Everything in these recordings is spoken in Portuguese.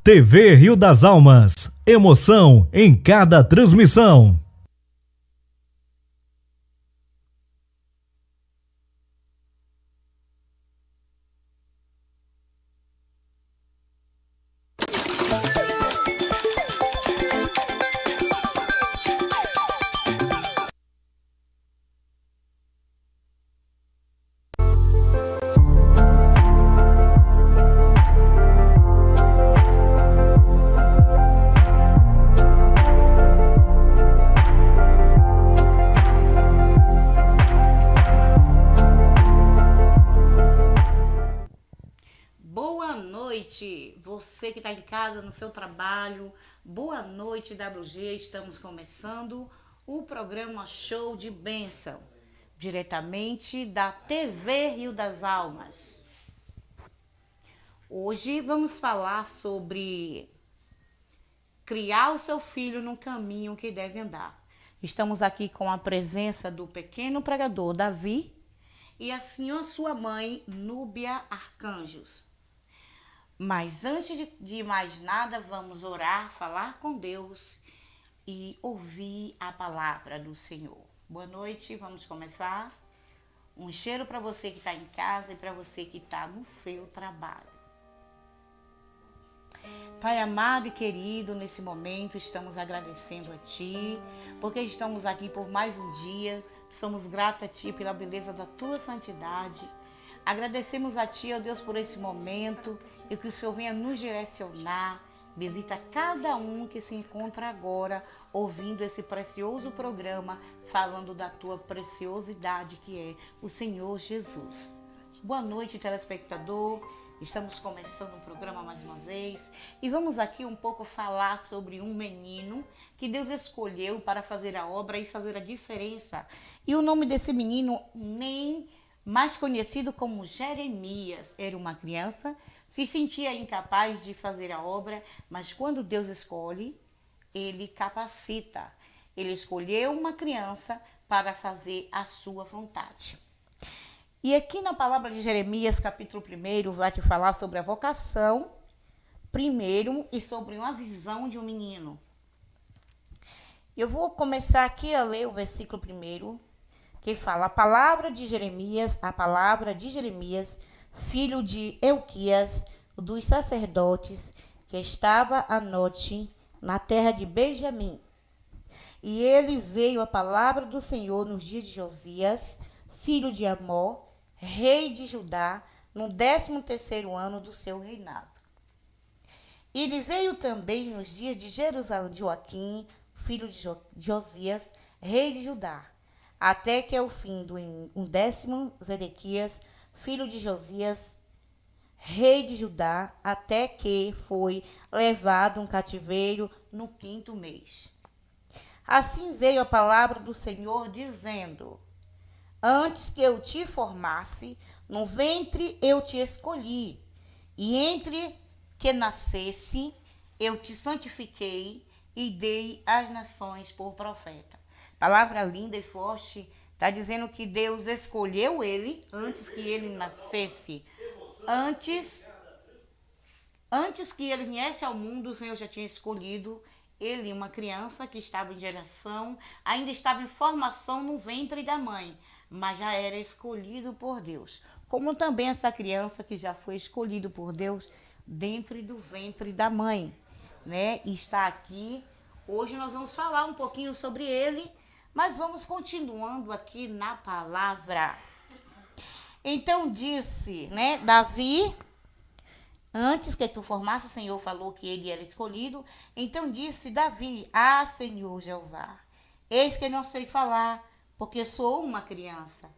TV Rio das Almas, emoção em cada transmissão. Você que está em casa, no seu trabalho, boa noite, WG. Estamos começando o programa Show de Bênção, diretamente da TV Rio das Almas. Hoje vamos falar sobre criar o seu filho no caminho que deve andar. Estamos aqui com a presença do pequeno pregador Davi e assim a sua mãe, Núbia Arcanjos. Mas antes de mais nada, vamos orar, falar com Deus e ouvir a palavra do Senhor. Boa noite, vamos começar. Um cheiro para você que está em casa e para você que está no seu trabalho. Pai amado e querido, nesse momento estamos agradecendo a Ti, porque estamos aqui por mais um dia. Somos gratos a Ti pela beleza da Tua santidade. Agradecemos a Ti, ó Deus, por esse momento e que o Senhor venha nos direcionar. Visita cada um que se encontra agora ouvindo esse precioso programa, falando da Tua preciosidade que é o Senhor Jesus. Boa noite, telespectador. Estamos começando o programa mais uma vez e vamos aqui um pouco falar sobre um menino que Deus escolheu para fazer a obra e fazer a diferença. E o nome desse menino mais conhecido como Jeremias, era uma criança, se sentia incapaz de fazer a obra, mas quando Deus escolhe, Ele capacita. Ele escolheu uma criança para fazer a sua vontade. E aqui na palavra de Jeremias, capítulo 1, vai te falar sobre a vocação, primeiro, e sobre uma visão de um menino. Eu vou começar aqui a ler o versículo 1, que fala a palavra de Jeremias, filho de Elquias, dos sacerdotes, que estava à noite na terra de Benjamim. E ele veio a palavra do Senhor nos dias de Josias, filho de Amós, rei de Judá, no 13º ano do seu reinado. Ele veio também nos dias de Joaquim, filho de Josias, rei de Judá, até que ao fim do 10º Zedequias, filho de Josias, rei de Judá, até que foi levado um cativeiro no 5º mês. Assim veio a palavra do Senhor, dizendo: Antes que eu te formasse, no ventre eu te escolhi, e entre que nascesse, eu te santifiquei e dei às nações por profeta. Palavra linda e forte, está dizendo que Deus escolheu ele antes que ele nascesse. Antes que ele viesse ao mundo, o Senhor já tinha escolhido ele, uma criança que estava em geração, ainda estava em formação no ventre da mãe, mas já era escolhido por Deus. Como também essa criança que já foi escolhido por Deus dentro do ventre da mãe, né? E está aqui. Hoje nós vamos falar um pouquinho sobre ele, mas vamos continuando aqui na palavra. Então disse, né, Davi, antes que tu formasse, o Senhor falou que ele era escolhido. Então disse Davi: Senhor Jeová, eis que não sei falar, porque sou uma criança.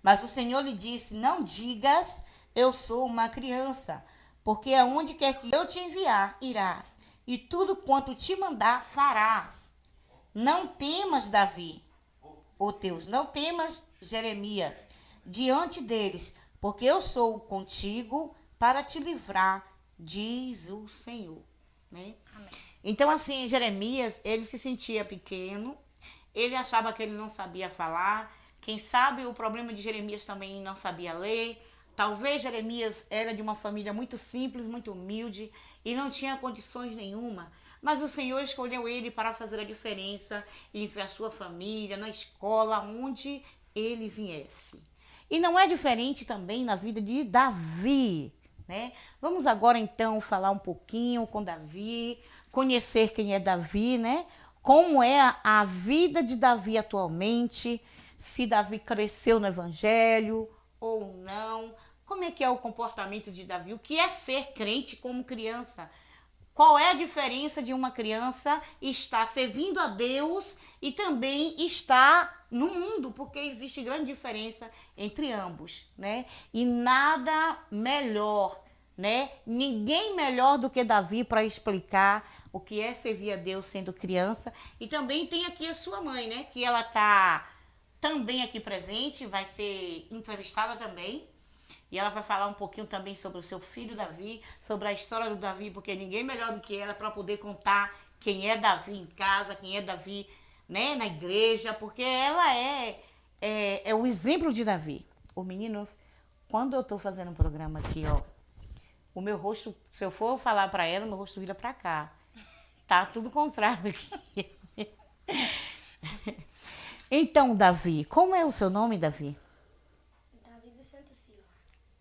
Mas o Senhor lhe disse: não digas, eu sou uma criança, porque aonde quer que eu te enviar, irás, e tudo quanto te mandar, farás. Não temas, Davi, não temas, Jeremias, diante deles, porque eu sou contigo para te livrar, diz o Senhor. Né? Então, assim, Jeremias, ele se sentia pequeno, ele achava que ele não sabia falar. Quem sabe o problema de Jeremias também não sabia ler, Talvez Jeremias era de uma família muito simples, muito humilde e não tinha condições nenhuma. Mas o Senhor escolheu ele para fazer a diferença entre a sua família, na escola, onde ele viesse. E não é diferente também na vida de Davi, né? Vamos agora então falar um pouquinho com Davi, conhecer quem é Davi, né? Como é a vida de Davi atualmente, se Davi cresceu no evangelho ou não, como é que é o comportamento de Davi, o que é ser crente como criança. Qual é a diferença de uma criança estar servindo a Deus e também estar no mundo? Porque existe grande diferença entre ambos, né? E nada melhor, né? Ninguém melhor do que Davi para explicar o que é servir a Deus sendo criança. E também tem aqui a sua mãe, né? Que ela está também aqui presente, vai ser entrevistada também. E ela vai falar um pouquinho também sobre o seu filho Davi, sobre a história do Davi, porque ninguém melhor do que ela para poder contar quem é Davi em casa, quem é Davi, né, na igreja, porque ela é o exemplo de Davi. O meninos, quando eu tô fazendo um programa aqui, ó, o meu rosto, se eu for falar para ela, o meu rosto vira para cá. Tá tudo contrário aqui. Então, Davi, como é o seu nome, Davi? Davi dos Santos Silva.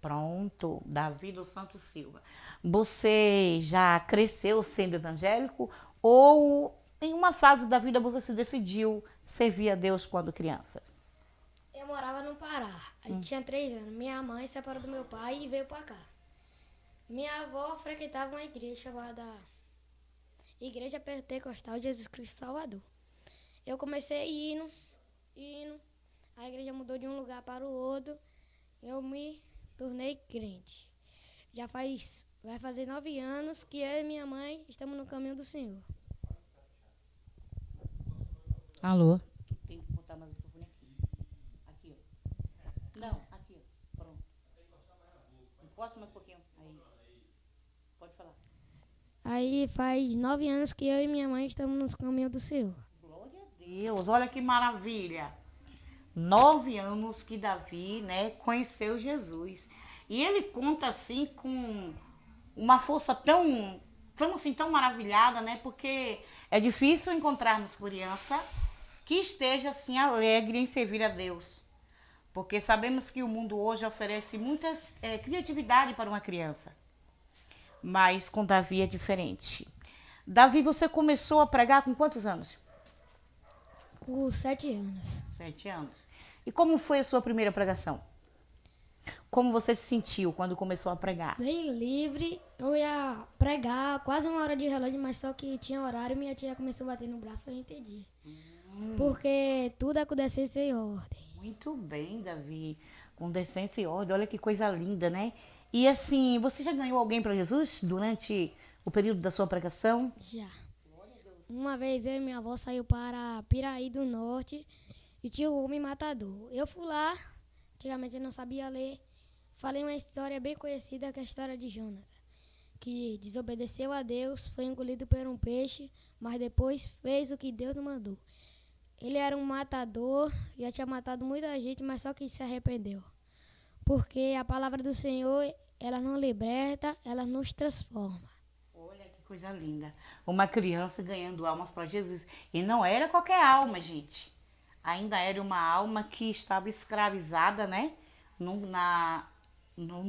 Pronto, Davi dos Santos Silva. Você já cresceu sendo evangélico ou em uma fase da vida você se decidiu servir a Deus quando criança? Eu morava no Pará. Eu tinha 3 anos. Minha mãe separou do meu pai e veio pra cá. Minha avó frequentava uma igreja chamada Igreja Pentecostal de Jesus Cristo Salvador. Eu comecei indo. A igreja mudou de um lugar para o outro. Eu me tornei crente. Vai fazer 9 anos que eu e minha mãe estamos no caminho do Senhor. Alô? Tem que botar mais o microfone aqui. Aqui, ó. Não, aqui, ó. Pronto. Encosta mais um pouquinho. Aí. Pode falar. Aí faz 9 anos que eu e minha mãe estamos no caminho do Senhor. Glória a Deus, olha que maravilha. 9 anos que Davi, né, conheceu Jesus. E ele conta assim com uma força tão maravilhada, né? Porque é difícil encontrarmos criança que esteja assim alegre em servir a Deus. Porque sabemos que o mundo hoje oferece muitas criatividade para uma criança. Mas com Davi é diferente. Davi, você começou a pregar com quantos anos? Com 7 anos. 7 anos. E como foi a sua primeira pregação? Como você se sentiu quando começou a pregar? Bem livre, eu ia pregar quase 1 hora de relógio, mas só que tinha horário e minha tia começou a bater no braço e eu entendi. Porque tudo acontecesse em ordem. Muito bem, Davi. Com decência e ordem. Olha que coisa linda, né? E assim, você já ganhou alguém para Jesus durante o período da sua pregação? Já. Uma vez eu e minha avó saiu para Piraí do Norte e tinha um homem matador. Eu fui lá, antigamente eu não sabia ler, falei uma história bem conhecida, que é a história de Jonathan, que desobedeceu a Deus, foi engolido por um peixe, mas depois fez o que Deus não mandou. Ele era um matador, já tinha matado muita gente, mas só que se arrependeu. Porque a palavra do Senhor, ela não liberta, ela nos transforma. Olha que coisa linda. Uma criança ganhando almas para Jesus. E não era qualquer alma, gente. Ainda era uma alma que estava escravizada, né? No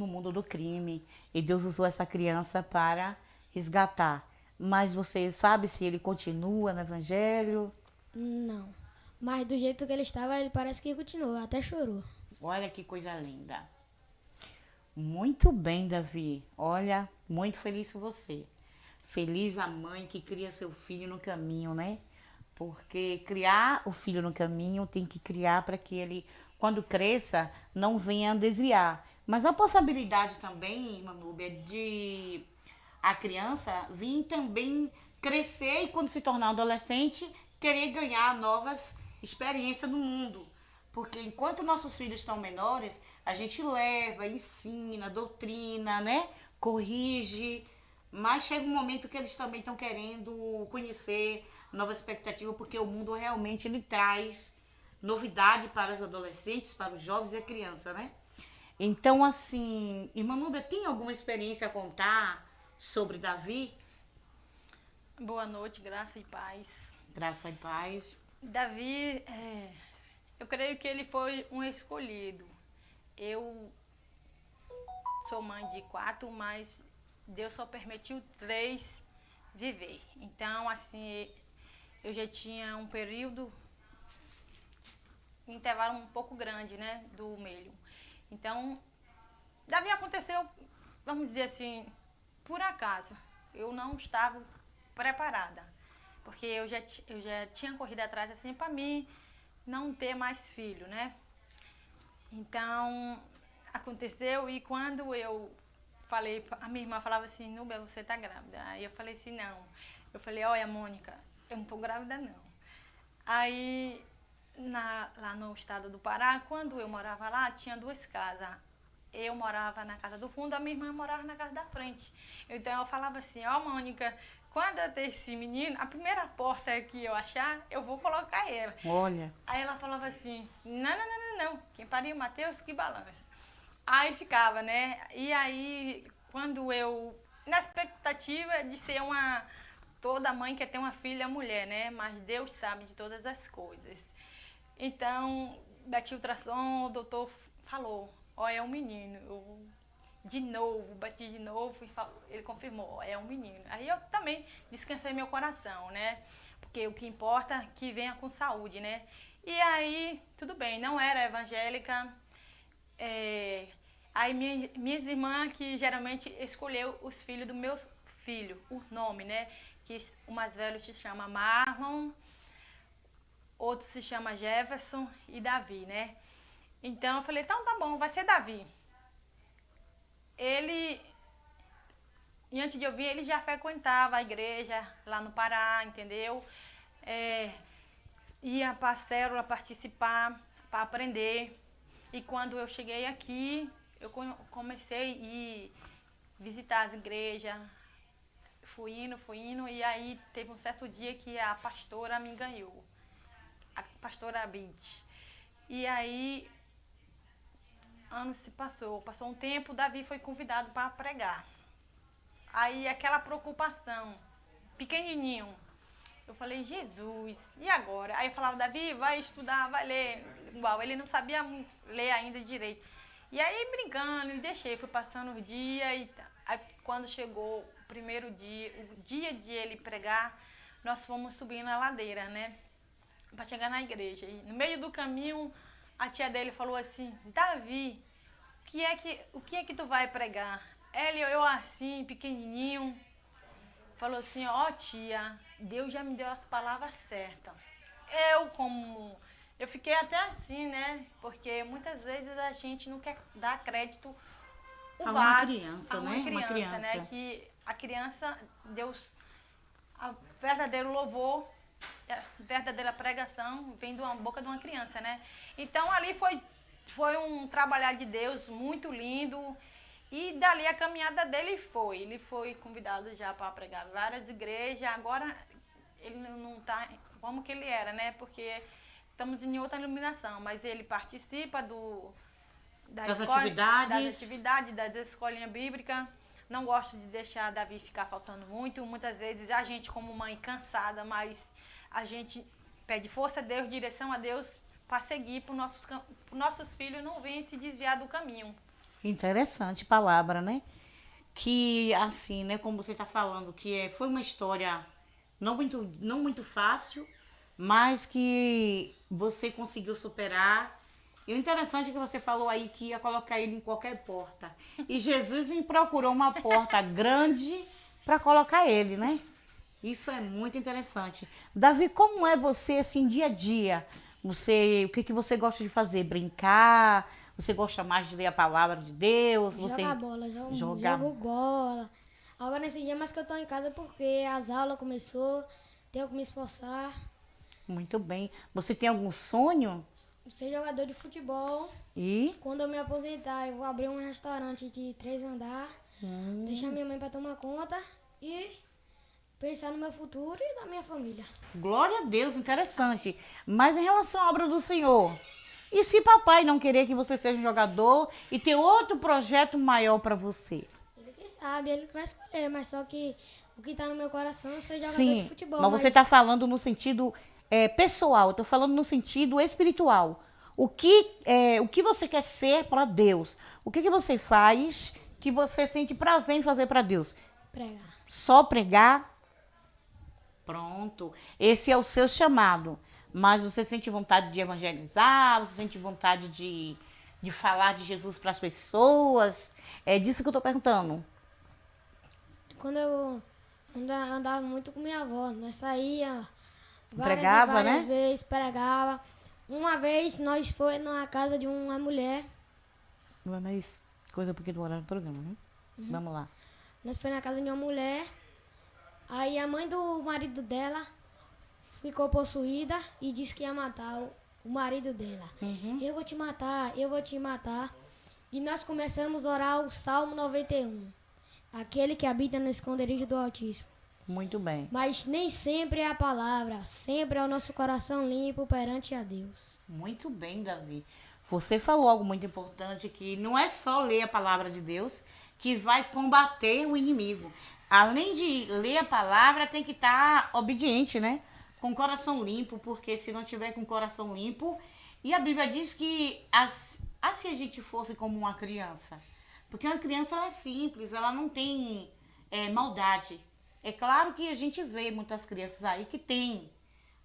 mundo do crime. E Deus usou essa criança para resgatar. Mas você sabe se ele continua no evangelho? Não. Mas do jeito que ele estava, ele parece que continuou, até chorou. Olha que coisa linda. Muito bem, Davi. Olha, muito feliz por você. Feliz a mãe que cria seu filho no caminho, né? Porque criar o filho no caminho tem que criar para que ele, quando cresça, não venha a desviar. Mas a possibilidade também, Manúbia, de a criança vir também crescer e quando se tornar adolescente, querer ganhar novas experiências no mundo. Porque enquanto nossos filhos estão menores, a gente leva, ensina, doutrina, né? Corrige. Mas chega um momento que eles também estão querendo conhecer nova expectativa, porque o mundo realmente ele traz novidade para os adolescentes, para os jovens e a criança, né? Então, assim, irmã Núbia, tem alguma experiência a contar sobre Davi? Boa noite, graça e paz. Graça e paz. Davi, eu creio que ele foi um escolhido. Eu sou mãe de 4, mas Deus só permitiu 3 viver. Então, assim, eu já tinha um período, um intervalo um pouco grande, né, do meio. Então, Davi aconteceu, vamos dizer assim, por acaso. Eu não estava preparada, porque eu já tinha corrido atrás assim para mim não ter mais filho, né? Então, aconteceu e quando eu falei, a minha irmã falava assim, Núbia, você tá grávida? Aí eu falei assim, não. Eu falei, olha, Mônica, eu não tô grávida não. Aí, lá no estado do Pará, quando eu morava lá, tinha 2 casas. Eu morava na casa do fundo, a minha irmã morava na casa da frente. Então eu falava assim, ó, Mônica, quando eu ter esse menino, a primeira porta que eu achar, eu vou colocar ela. Olha. Aí ela falava assim, não. Quem pariu o Mateus, que balança. Aí ficava, né? E aí, quando eu... Na expectativa de ser uma... Toda mãe quer ter uma filha mulher, né? Mas Deus sabe de todas as coisas. Então, bati ultrassom, o doutor falou, ó, é um menino. Eu, de novo, bati de novo e ele confirmou, ó, é um menino. Aí eu também descansei meu coração, né? Porque o que importa é que venha com saúde, né? E aí, tudo bem, não era evangélica. Aí minhas irmãs que geralmente escolheu os filhos do meu filho, o nome, né? Que o mais velho se chama Marlon, outro se chama Jefferson e Davi, né? Então eu falei, então tá bom, vai ser Davi. Ele, e antes de eu vir, ele já frequentava a igreja lá no Pará, entendeu? Ia para a célula participar, para aprender. E quando eu cheguei aqui, eu comecei a ir visitar as igrejas, fui indo, e aí teve um certo dia que a pastora me ganhou, a pastora Abid. E aí, anos se passou um tempo, Davi foi convidado para pregar. Aí aquela preocupação, pequenininho, eu falei, Jesus, e agora? Aí eu falava, Davi, vai estudar, vai ler. Igual, ele não sabia ler ainda direito. E aí, brincando, e deixei, fui passando os dias. E aí, quando chegou o primeiro dia, o dia de ele pregar, nós fomos subindo a ladeira, né? Para chegar na igreja. E no meio do caminho, a tia dele falou assim, Davi, o que é que tu vai pregar? Ele, eu assim, pequenininho, falou assim, ó tia, Deus já me deu as palavras certas. Eu fiquei até assim, né? Porque muitas vezes a gente não quer dar crédito a uma criança, né? Uma criança, né? Que a criança, Deus, a verdadeiro louvor, a verdadeira pregação vem da boca de uma criança, né? Então ali foi um trabalhar de Deus muito lindo. E dali a caminhada dele foi. Ele foi convidado já para pregar várias igrejas. Agora ele não está como que ele era, né? Porque estamos em outra iluminação. Mas ele participa das atividades, das escolinhas bíblicas. Não gosto de deixar Davi ficar faltando muito. Muitas vezes a gente, como mãe, cansada, mas a gente pede força a Deus, direção a Deus para seguir para os nossos filhos não venham se desviar do caminho. Interessante palavra, né? Que assim, né, como você está falando, que foi uma história não muito fácil, mas que você conseguiu superar. E o interessante é que você falou aí que ia colocar ele em qualquer porta. E Jesus procurou uma porta grande para colocar ele, né? Isso é muito interessante. Davi, como é você assim dia a dia? O que você gosta de fazer? Brincar? Você gosta mais de ler a palavra de Deus? Jogar bola, jogo bola. Agora nesse dia mais que eu tô em casa porque as aulas começou, tenho que me esforçar. Muito bem. Você tem algum sonho? Ser jogador de futebol. E? Quando eu me aposentar, eu vou abrir um restaurante de 3 andares, deixar minha mãe para tomar conta e pensar no meu futuro e da minha família. Glória a Deus, interessante. Mas em relação à obra do Senhor, E se papai não querer que você seja um jogador e ter outro projeto maior para você? Ele que sabe, ele que vai escolher, mas só que o que tá no meu coração é ser jogador Sim, de futebol. mas você está falando no sentido pessoal, eu estou falando no sentido espiritual. O que você quer ser para Deus? O que você faz que você sente prazer em fazer para Deus? Pregar. Só pregar? Pronto. Esse é o seu chamado. Mas você sente vontade de evangelizar? Você sente vontade de falar de Jesus para as pessoas? É disso que eu estou perguntando. Quando eu andava muito com minha avó, nós saía Pregava, várias né? vezes, pregava. Uma vez nós foi na casa de uma mulher, Mas coisa porque do horário do programa, né? Vamos lá. nós foi na casa de uma mulher, aí a mãe do marido dela ficou possuída e disse que ia matar o marido dela. Eu vou te matar, eu vou te matar. E nós começamos a orar o Salmo 91, aquele que habita no esconderijo do Altíssimo. Muito bem. Mas nem sempre é a palavra, sempre é o nosso coração limpo perante a Deus. Muito bem, Davi. Você falou algo muito importante, que não é só ler a palavra de Deus que vai combater o inimigo. Além de ler a palavra, tem que estar obediente, né? Com o coração limpo, porque se não tiver com o coração limpo... E a Bíblia diz que se a gente fosse como uma criança, porque uma criança ela é simples, ela não tem maldade. É claro que a gente vê muitas crianças aí que tem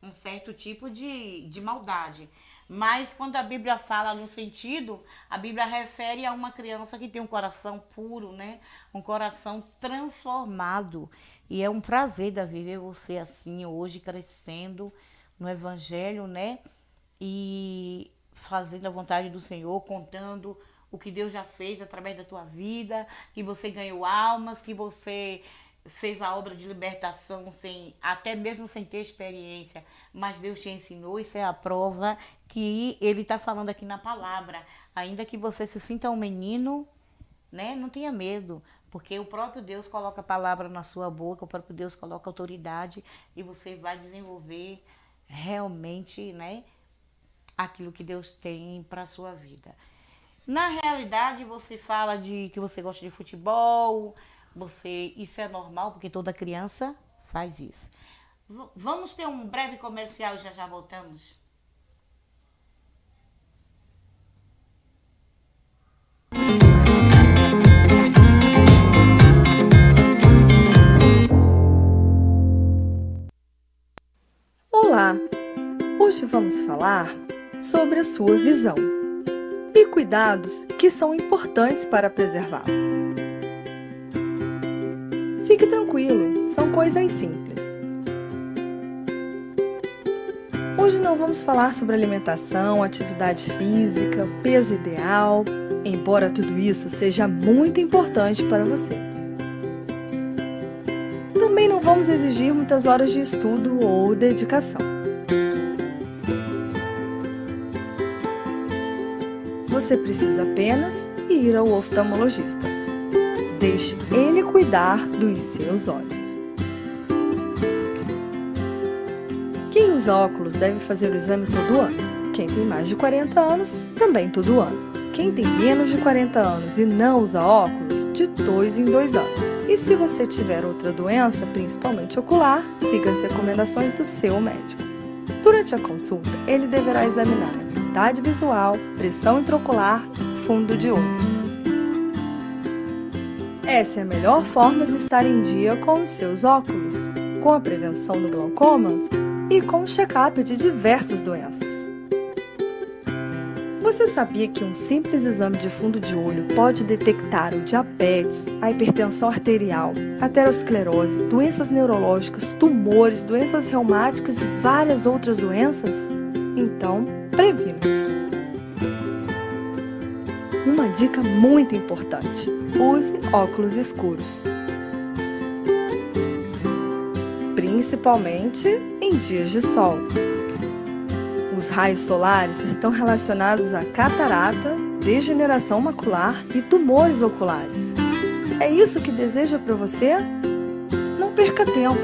um certo tipo de maldade. Mas quando a Bíblia fala no sentido, a Bíblia refere a uma criança que tem um coração puro, né? Um coração transformado. E é um prazer, Davi, ver você assim hoje crescendo no Evangelho, né? E fazendo a vontade do Senhor, contando o que Deus já fez através da tua vida, que você ganhou almas, que você fez a obra de libertação até mesmo sem ter experiência, mas Deus te ensinou. Isso é a prova que Ele está falando aqui na palavra. Ainda que você se sinta um menino, né, não tenha medo, porque o próprio Deus coloca a palavra na sua boca, o próprio Deus coloca autoridade e você vai desenvolver realmente, né, aquilo que Deus tem para a sua vida. Na realidade, você fala de que você gosta de futebol, isso é normal, porque toda criança faz isso. Vamos ter um breve comercial e já voltamos. Olá! Hoje vamos falar sobre a sua visão e cuidados que são importantes para preservá-la. Fique tranquilo, são coisas simples. Hoje não vamos falar sobre alimentação, atividade física, peso ideal, embora tudo isso seja muito importante para você. Também não vamos exigir muitas horas de estudo ou dedicação. Você precisa apenas ir ao oftalmologista. Deixe ele cuidar dos seus olhos. Quem usa óculos deve fazer o exame todo ano. Quem tem mais de 40 anos, também todo ano. Quem tem menos de 40 anos e não usa óculos, de 2 em 2 anos. E se você tiver outra doença, principalmente ocular, siga as recomendações do seu médico. Durante a consulta, ele deverá examinar a acuidade visual, pressão intraocular, fundo de olho. Essa é a melhor forma de estar em dia com os seus óculos, com a prevenção do glaucoma e com o check-up de diversas doenças. Você sabia que um simples exame de fundo de olho pode detectar o diabetes, a hipertensão arterial, aterosclerose, doenças neurológicas, tumores, doenças reumáticas e várias outras doenças? Então, previna-se. Uma dica muito importante: use óculos escuros. Principalmente em dias de sol. Os raios solares estão relacionados a catarata, degeneração macular e tumores oculares. É isso que deseja para você? Não perca tempo.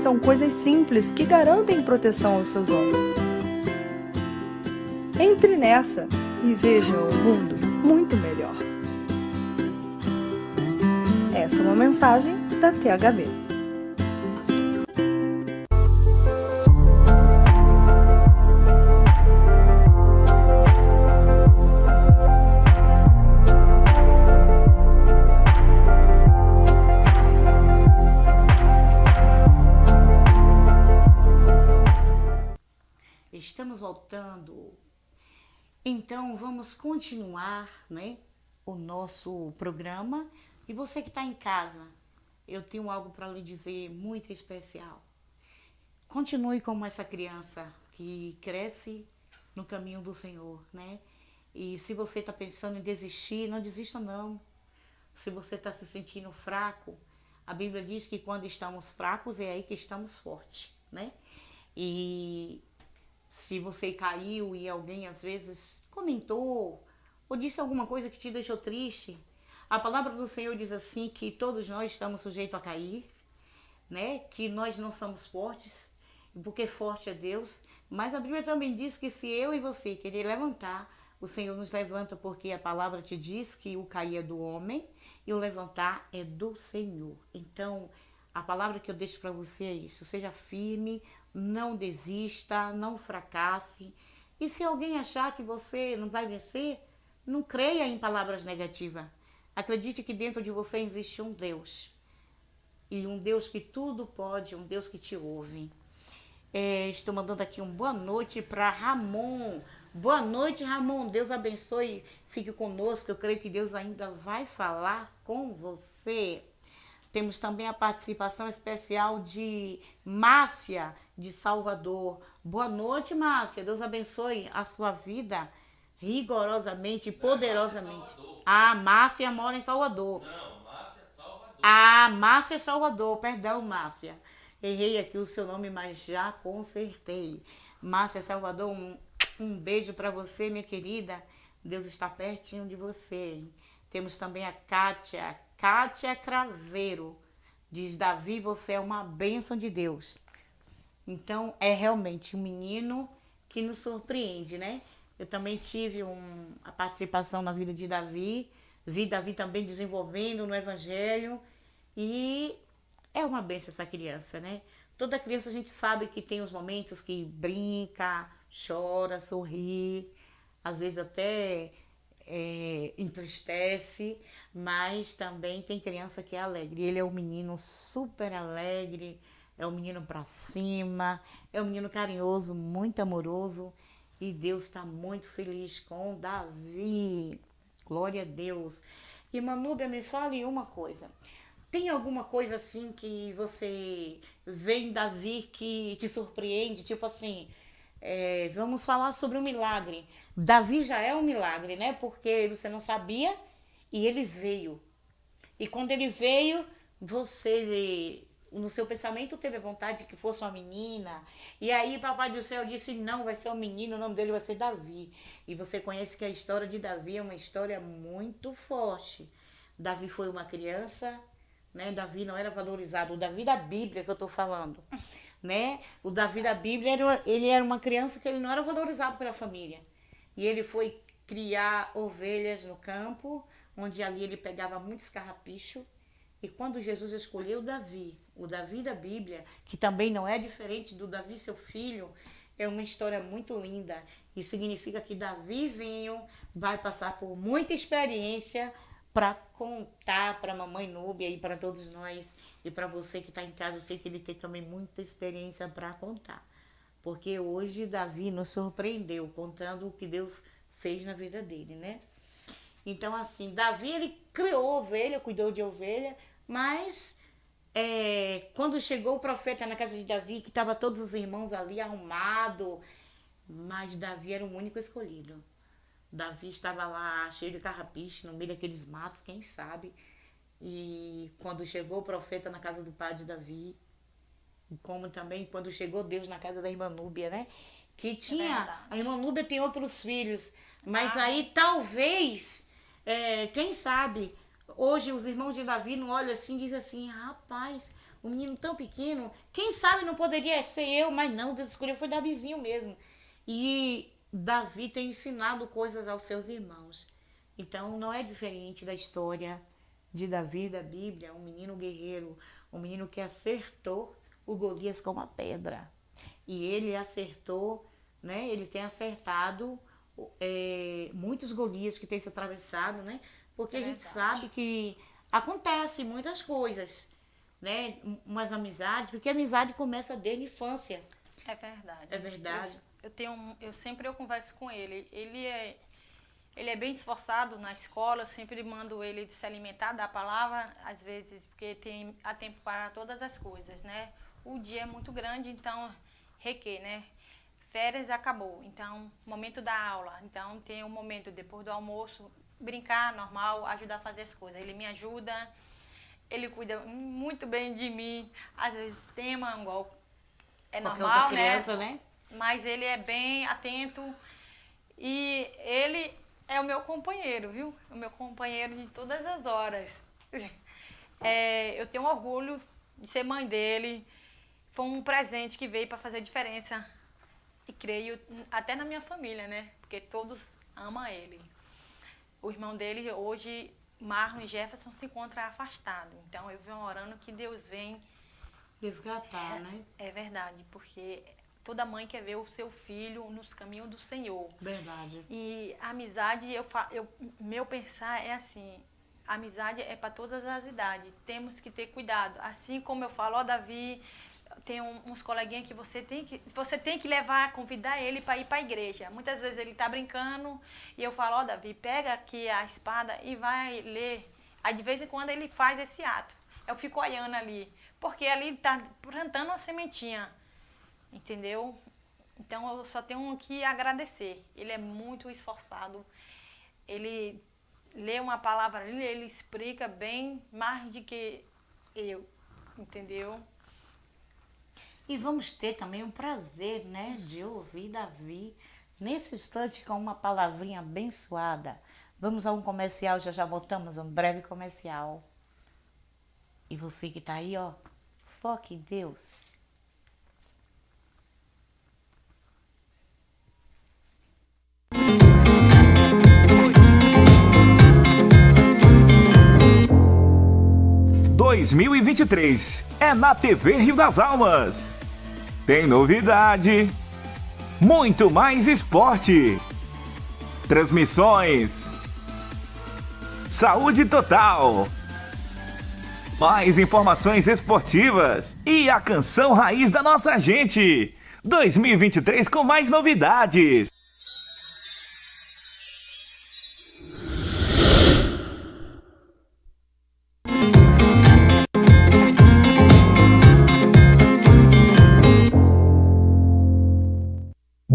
São coisas simples que garantem proteção aos seus olhos. Entre nessa e veja o mundo muito melhor. Essa é uma mensagem da THB. Estamos voltando. Então, vamos continuar, né, o nosso programa. E você que está em casa, eu tenho algo para lhe dizer muito especial. Continue como essa criança que cresce no caminho do Senhor, né? E se você está pensando em desistir, não desista não. Se você está se sentindo fraco, a Bíblia diz que quando estamos fracos é aí que estamos fortes, né? E se você caiu e alguém às vezes comentou ou disse alguma coisa que te deixou triste, a palavra do Senhor diz assim que todos nós estamos sujeitos a cair, né? Que nós não somos fortes, porque forte é Deus. Mas a Bíblia também diz que se eu e você querer levantar, o Senhor nos levanta, porque a palavra te diz que o cair é do homem e o levantar é do Senhor. Então, a palavra que eu deixo para você é isso. Seja firme, não desista, não fracasse. E se alguém achar que você não vai vencer, não creia em palavras negativas. Acredite que dentro de você existe um Deus. E um Deus que tudo pode, um Deus que te ouve. Estou mandando aqui uma boa noite para Ramon. Boa noite, Ramon. Deus abençoe. Fique conosco. Eu creio que Deus ainda vai falar com você. Temos também a participação especial de Márcia, de Salvador. Boa noite, Márcia. Deus abençoe a sua vida rigorosamente e poderosamente. Márcia mora em Salvador. Não, Márcia é Salvador. Márcia é Salvador. Perdão, Márcia. Errei aqui o seu nome, mas já consertei. Márcia Salvador, um beijo para você, minha querida. Deus está pertinho de você. Temos também a Kátia Craveiro. Diz: Davi, você é uma bênção de Deus. Então, é realmente um menino que nos surpreende, né? Eu também tive a participação na vida de Davi. Vi Davi também desenvolvendo no Evangelho. E é uma bênção essa criança, né? Toda criança a gente sabe que tem os momentos que brinca, chora, sorri. Às vezes até entristece. Mas também tem criança que é alegre. Ele é um menino super alegre. É um menino pra cima. É um menino carinhoso, muito amoroso. E Deus está muito feliz com Davi. Glória a Deus. E Manúbia, me fale uma coisa. Tem alguma coisa assim que você vê em Davi que te surpreende? Tipo assim, vamos falar sobre um milagre. Davi já é um milagre, né? Porque você não sabia e ele veio. E quando ele veio, você, no seu pensamento, teve a vontade de que fosse uma menina. E aí Papai do Céu disse: não, vai ser um menino, o nome dele vai ser Davi. E você conhece que a história de Davi é uma história muito forte. Davi foi uma criança, né? Davi não era valorizado. O Davi da Bíblia que eu estou falando, né? O Davi da Bíblia, ele era uma criança que ele não era valorizado pela família. E ele foi criar ovelhas no campo, onde ali ele pegava muitos carrapichos. E quando Jesus escolheu o Davi da Bíblia, que também não é diferente do Davi, seu filho, é uma história muito linda. E significa que Davizinho vai passar por muita experiência para contar para a mamãe Núbia e para todos nós. E para você que está em casa, eu sei que ele tem também muita experiência para contar. Porque hoje Davi nos surpreendeu contando o que Deus fez na vida dele, né? Então, assim, Davi, ele criou ovelha, cuidou de ovelha, mas quando chegou o profeta na casa de Davi, que estavam todos os irmãos ali arrumados, mas Davi era o único escolhido. Davi estava lá cheio de carrapicho, no meio daqueles matos, quem sabe. E quando chegou o profeta na casa do pai de Davi, como também quando chegou Deus na casa da irmã Núbia, né? Que tinha, a irmã Núbia tem outros filhos, mas aí talvez, quem sabe, hoje os irmãos de Davi não olham assim e dizem assim: rapaz, um menino tão pequeno, quem sabe não poderia ser eu, mas não, Deus escolheu, foi Davizinho mesmo. E Davi tem ensinado coisas aos seus irmãos. Então, não é diferente da história de Davi da Bíblia, um menino guerreiro, um menino que acertou o Golias com uma pedra. E ele acertou, né? Ele tem acertado muitos Golias que têm se atravessado, né? Porque a gente sabe que acontece muitas coisas, né? Umas amizades, porque a amizade começa desde a infância. É verdade. É verdade. Eu converso com ele. Ele é bem esforçado na escola, eu sempre mando ele se alimentar da palavra, às vezes, porque há tempo para todas as coisas, né? O dia é muito grande, então requer, né? Férias acabou, então momento da aula, então tem um momento depois do almoço, brincar normal, ajudar a fazer as coisas. Ele me ajuda, ele cuida muito bem de mim, às vezes tema igual é normal, criança, né? Mas ele é bem atento e ele é o meu companheiro, viu? O meu companheiro de todas as horas. Eu tenho orgulho de ser mãe dele. Foi um presente que veio para fazer diferença. E creio até na minha família, né? Porque todos amam ele. O irmão dele hoje, Marlon e Jefferson, se encontram afastados. Então eu venho orando que Deus venha resgatar, né? É verdade, porque toda mãe quer ver o seu filho nos caminhos do Senhor. Verdade. E a amizade, meu pensar é assim, a amizade é para todas as idades. Temos que ter cuidado. Assim como eu falo, Davi, tem uns coleguinhas que você tem que levar, convidar ele para ir para a igreja. Muitas vezes ele está brincando e eu falo, Davi, pega aqui a espada e vai ler. Aí de vez em quando ele faz esse ato. Eu fico olhando ali, porque ali está plantando uma sementinha. Entendeu? Então eu só tenho que agradecer. Ele é muito esforçado. Ele lê uma palavra ali, ele explica bem mais do que eu. Entendeu? E vamos ter também um prazer, né, de ouvir Davi nesse instante com uma palavrinha abençoada. Vamos a um comercial, já voltamos, um breve comercial. E você que tá aí, ó, foque em Deus. ...2023 é na TV Rio das Almas. Tem novidade, muito mais esporte, transmissões, saúde total, mais informações esportivas e a canção raiz da nossa gente. 2023 com mais novidades.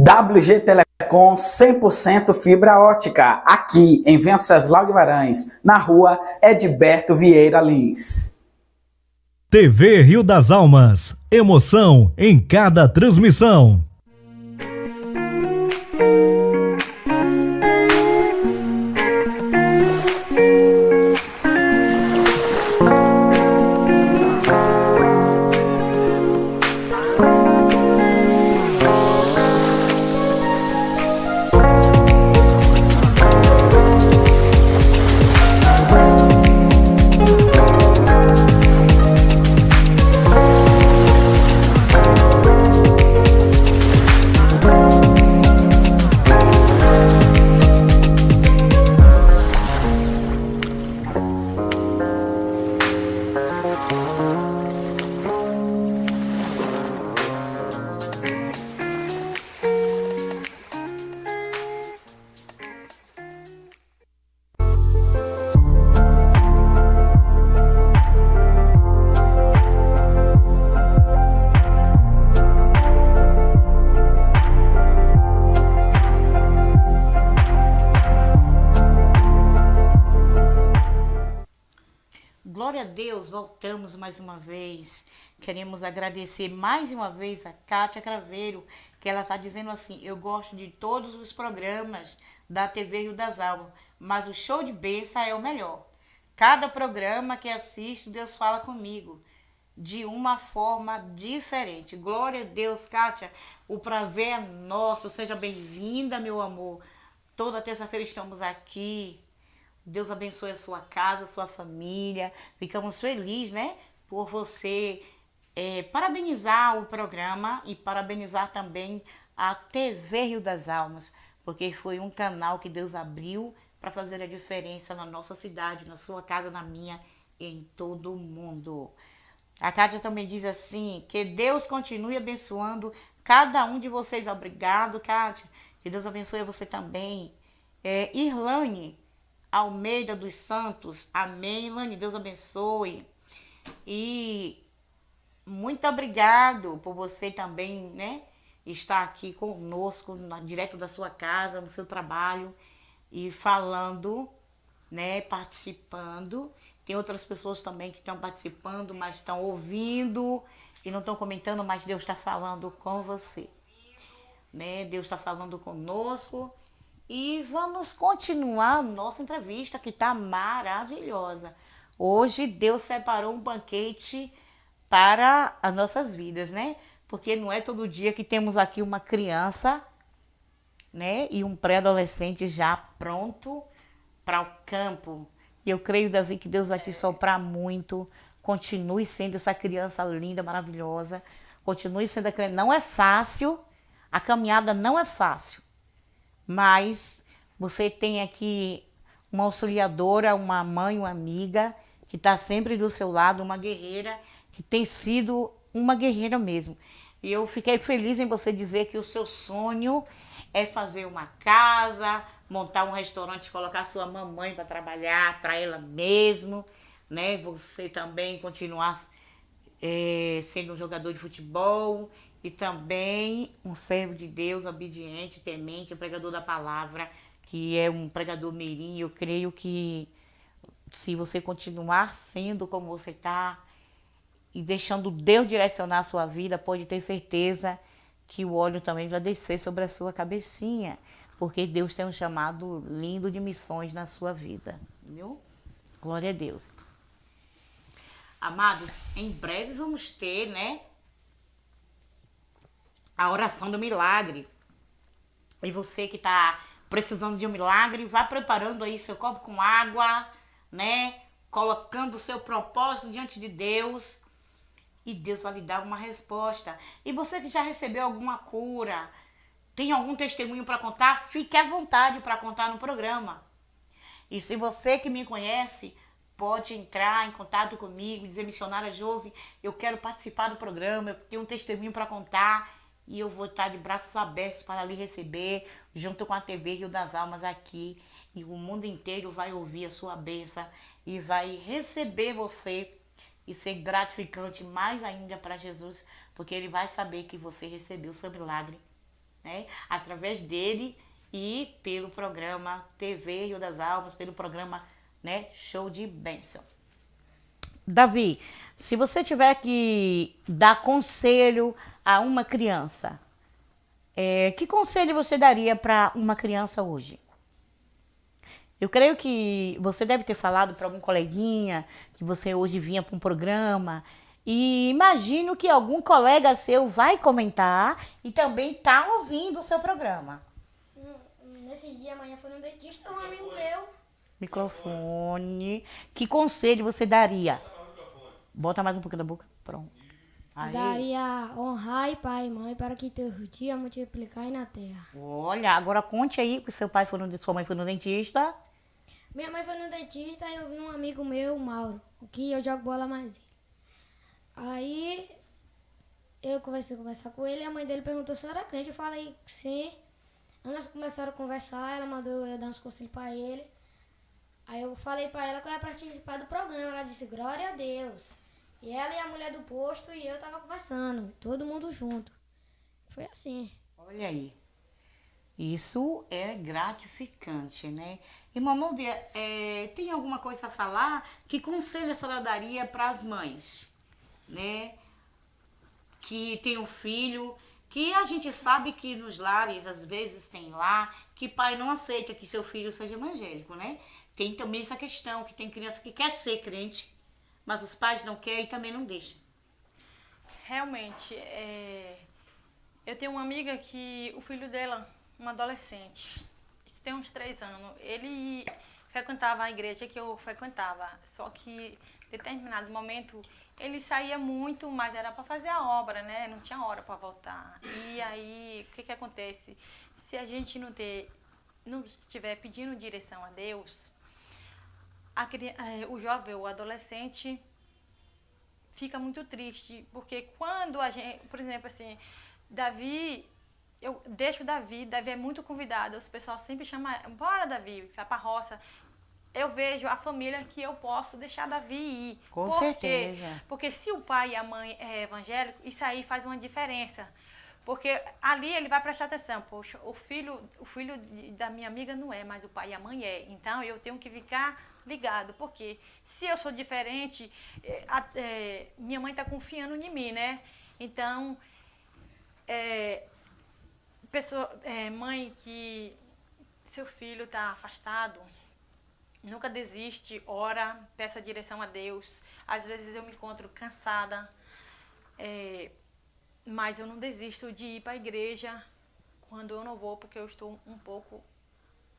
WG Telecom 100% fibra ótica, aqui em Venceslau Guimarães, na rua Edberto Vieira Lins. TV Rio das Almas, emoção em cada transmissão. Glória a Deus, voltamos mais uma vez. Queremos agradecer mais uma vez a Kátia Craveiro, que ela está dizendo assim, eu gosto de todos os programas da TV Rio das Almas, mas o Show de Bênção é o melhor. Cada programa que assisto, Deus fala comigo. de uma forma diferente. Glória a Deus, Kátia. O prazer é nosso. Seja bem-vinda, meu amor. Toda terça-feira estamos aqui. Deus abençoe a sua casa, a sua família. Ficamos felizes, né? Por você parabenizar o programa e parabenizar também a TV Rio das Almas, porque foi um canal que Deus abriu para fazer a diferença na nossa cidade, na sua casa, na minha, em todo mundo. A Kátia também diz assim, que Deus continue abençoando cada um de vocês. Obrigado, Kátia. Que Deus abençoe você também. Irlane Almeida dos Santos. Amém, Irlane. Deus abençoe. E muito obrigado por você também, né? Estar aqui conosco, direto da sua casa, no seu trabalho. E falando, né? Participando. Tem outras pessoas também que estão participando, mas estão ouvindo e não estão comentando, mas Deus está falando com você. Né? Deus está falando conosco. E vamos continuar a nossa entrevista, que está maravilhosa. Hoje Deus separou um banquete para as nossas vidas, né? Porque não é todo dia que temos aqui uma criança, né? E um pré-adolescente já pronto para o campo. E eu creio, Davi, que Deus vai te soprar muito. Continue sendo essa criança linda, maravilhosa. Continue sendo a criança. Não é fácil, a caminhada não é fácil. Mas você tem aqui uma auxiliadora, uma mãe, uma amiga, que está sempre do seu lado, uma guerreira, que tem sido uma guerreira mesmo. E eu fiquei feliz em você dizer que o seu sonho é fazer uma casa, montar um restaurante, colocar sua mamãe para trabalhar para ela mesmo, né? Você também continuar sendo um jogador de futebol e também um servo de Deus, obediente, temente, pregador da palavra, que é um pregador mirim. Eu creio que se você continuar sendo como você está e deixando Deus direcionar a sua vida, pode ter certeza que o óleo também vai descer sobre a sua cabecinha, porque Deus tem um chamado lindo de missões na sua vida, viu? Glória a Deus. Amados, em breve vamos ter, né, a oração do milagre. E você que está precisando de um milagre, vá preparando aí seu copo com água, né, colocando o seu propósito diante de Deus, e Deus vai lhe dar uma resposta. E você que já recebeu alguma cura, tem algum testemunho para contar? Fique à vontade para contar no programa. E se você que me conhece, pode entrar em contato comigo, dizer, missionária Josi, eu quero participar do programa, eu tenho um testemunho para contar, e eu vou estar de braços abertos para lhe receber, junto com a TV Rio das Almas aqui, e o mundo inteiro vai ouvir a sua bênção e vai receber você e ser gratificante mais ainda para Jesus, porque ele vai saber que você recebeu o seu milagre, né? Através dele e pelo programa TV Rio das Almas, pelo programa, né, Show de Bênção. Davi, se você tiver que dar conselho a uma criança, que conselho você daria para uma criança hoje? Eu creio que você deve ter falado para algum coleguinha que você hoje vinha para um programa, e imagino que algum colega seu vai comentar e também está ouvindo o seu programa. Nesse dia, amanhã foi no dentista, um amigo meu. Microfone. Que conselho você daria? Bota mais um pouquinho da boca. Pronto. Aí. Daria honrar pai e mãe para que teu dia multiplicar na terra. Olha, agora conte aí que sua mãe foi no dentista. Minha mãe foi no dentista e eu vi um amigo meu, Mauro, que eu jogo bola mais ele. Aí eu comecei a conversar com ele e a mãe dele perguntou se eu era crente. Eu falei sim. Aí nós começaram a conversar, ela mandou eu dar uns conselhos para ele. Aí eu falei para ela que eu ia participar do programa. Ela disse, glória a Deus. E ela e a mulher do posto e eu tava conversando, todo mundo junto. Foi assim. Olha aí. Isso é gratificante, né? Irmã Núbia, tem alguma coisa a falar? Que conselho a senhora daria para as mães, né? Que tem um filho, que a gente sabe que nos lares, às vezes, tem lá, que pai não aceita que seu filho seja evangélico, né? Tem também essa questão, que tem criança que quer ser crente, mas os pais não querem e também não deixam. realmente, eu tenho uma amiga que o filho dela, um adolescente, isso tem uns 3 anos, ele frequentava a igreja que eu frequentava, só que em determinado momento ele saía muito, mas era para fazer a obra, né? Não tinha hora para voltar. E aí, o que acontece? Se a gente não estiver pedindo direção a Deus, o jovem, o adolescente, fica muito triste, porque quando a gente, por exemplo, assim, Davi, eu deixo Davi é muito convidado, os pessoal sempre chamam, bora Davi, vai pra roça. Eu vejo a família que eu posso deixar Davi ir. Com Por quê? certeza. Porque se o pai e a mãe é evangélico, isso aí faz uma diferença. Porque ali ele vai prestar atenção. Poxa, o filho da minha amiga não é, mas o pai e a mãe é. Então eu tenho que ficar ligado. Porque se eu sou diferente, minha mãe está confiando em mim, né? Então, mãe que seu filho está afastado, nunca desiste, ora, peça direção a Deus. Às vezes eu me encontro cansada, mas eu não desisto de ir para a igreja quando eu não vou, porque eu estou um pouco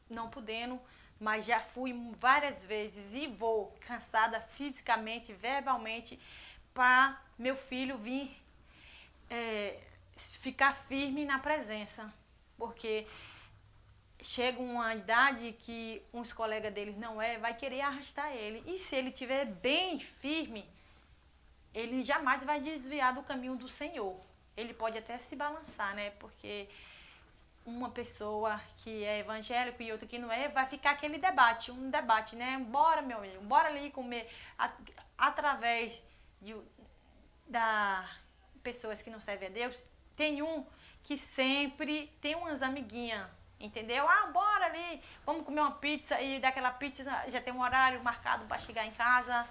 não podendo, mas já fui várias vezes e vou cansada fisicamente, verbalmente, para meu filho vir ficar firme na presença, porque chega uma idade que uns colegas deles vai querer arrastar ele. E se ele estiver bem firme, ele jamais vai desviar do caminho do Senhor. Ele pode até se balançar, né? Porque uma pessoa que é evangélico e outra que não é, vai ficar aquele debate, né? Bora, meu amigo, bora ali comer. Através da pessoas que não servem a Deus, tem um que sempre tem umas amiguinhas, entendeu? Bora ali, vamos comer uma pizza, e daquela pizza já tem um horário marcado para chegar em casa,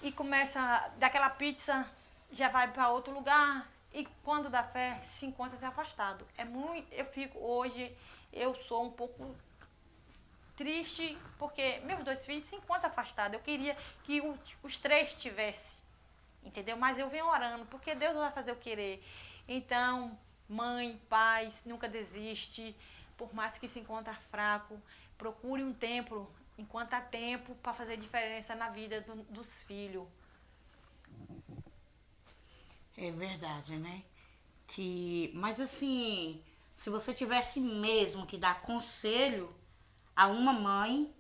e começa, daquela pizza já vai para outro lugar, e quando dá fé, se encontra se afastado. Eu sou um pouco triste, porque meus 2 filhos se encontram afastados. Eu queria que os 3 tivessem, entendeu? Mas eu venho orando, porque Deus vai fazer o querer. Então, mãe, pais, nunca desiste, por mais que se encontre fraco, procure um templo enquanto há tempo para fazer diferença na vida dos filhos. É verdade, né? Mas assim, se você tivesse mesmo que dar conselho a uma mãe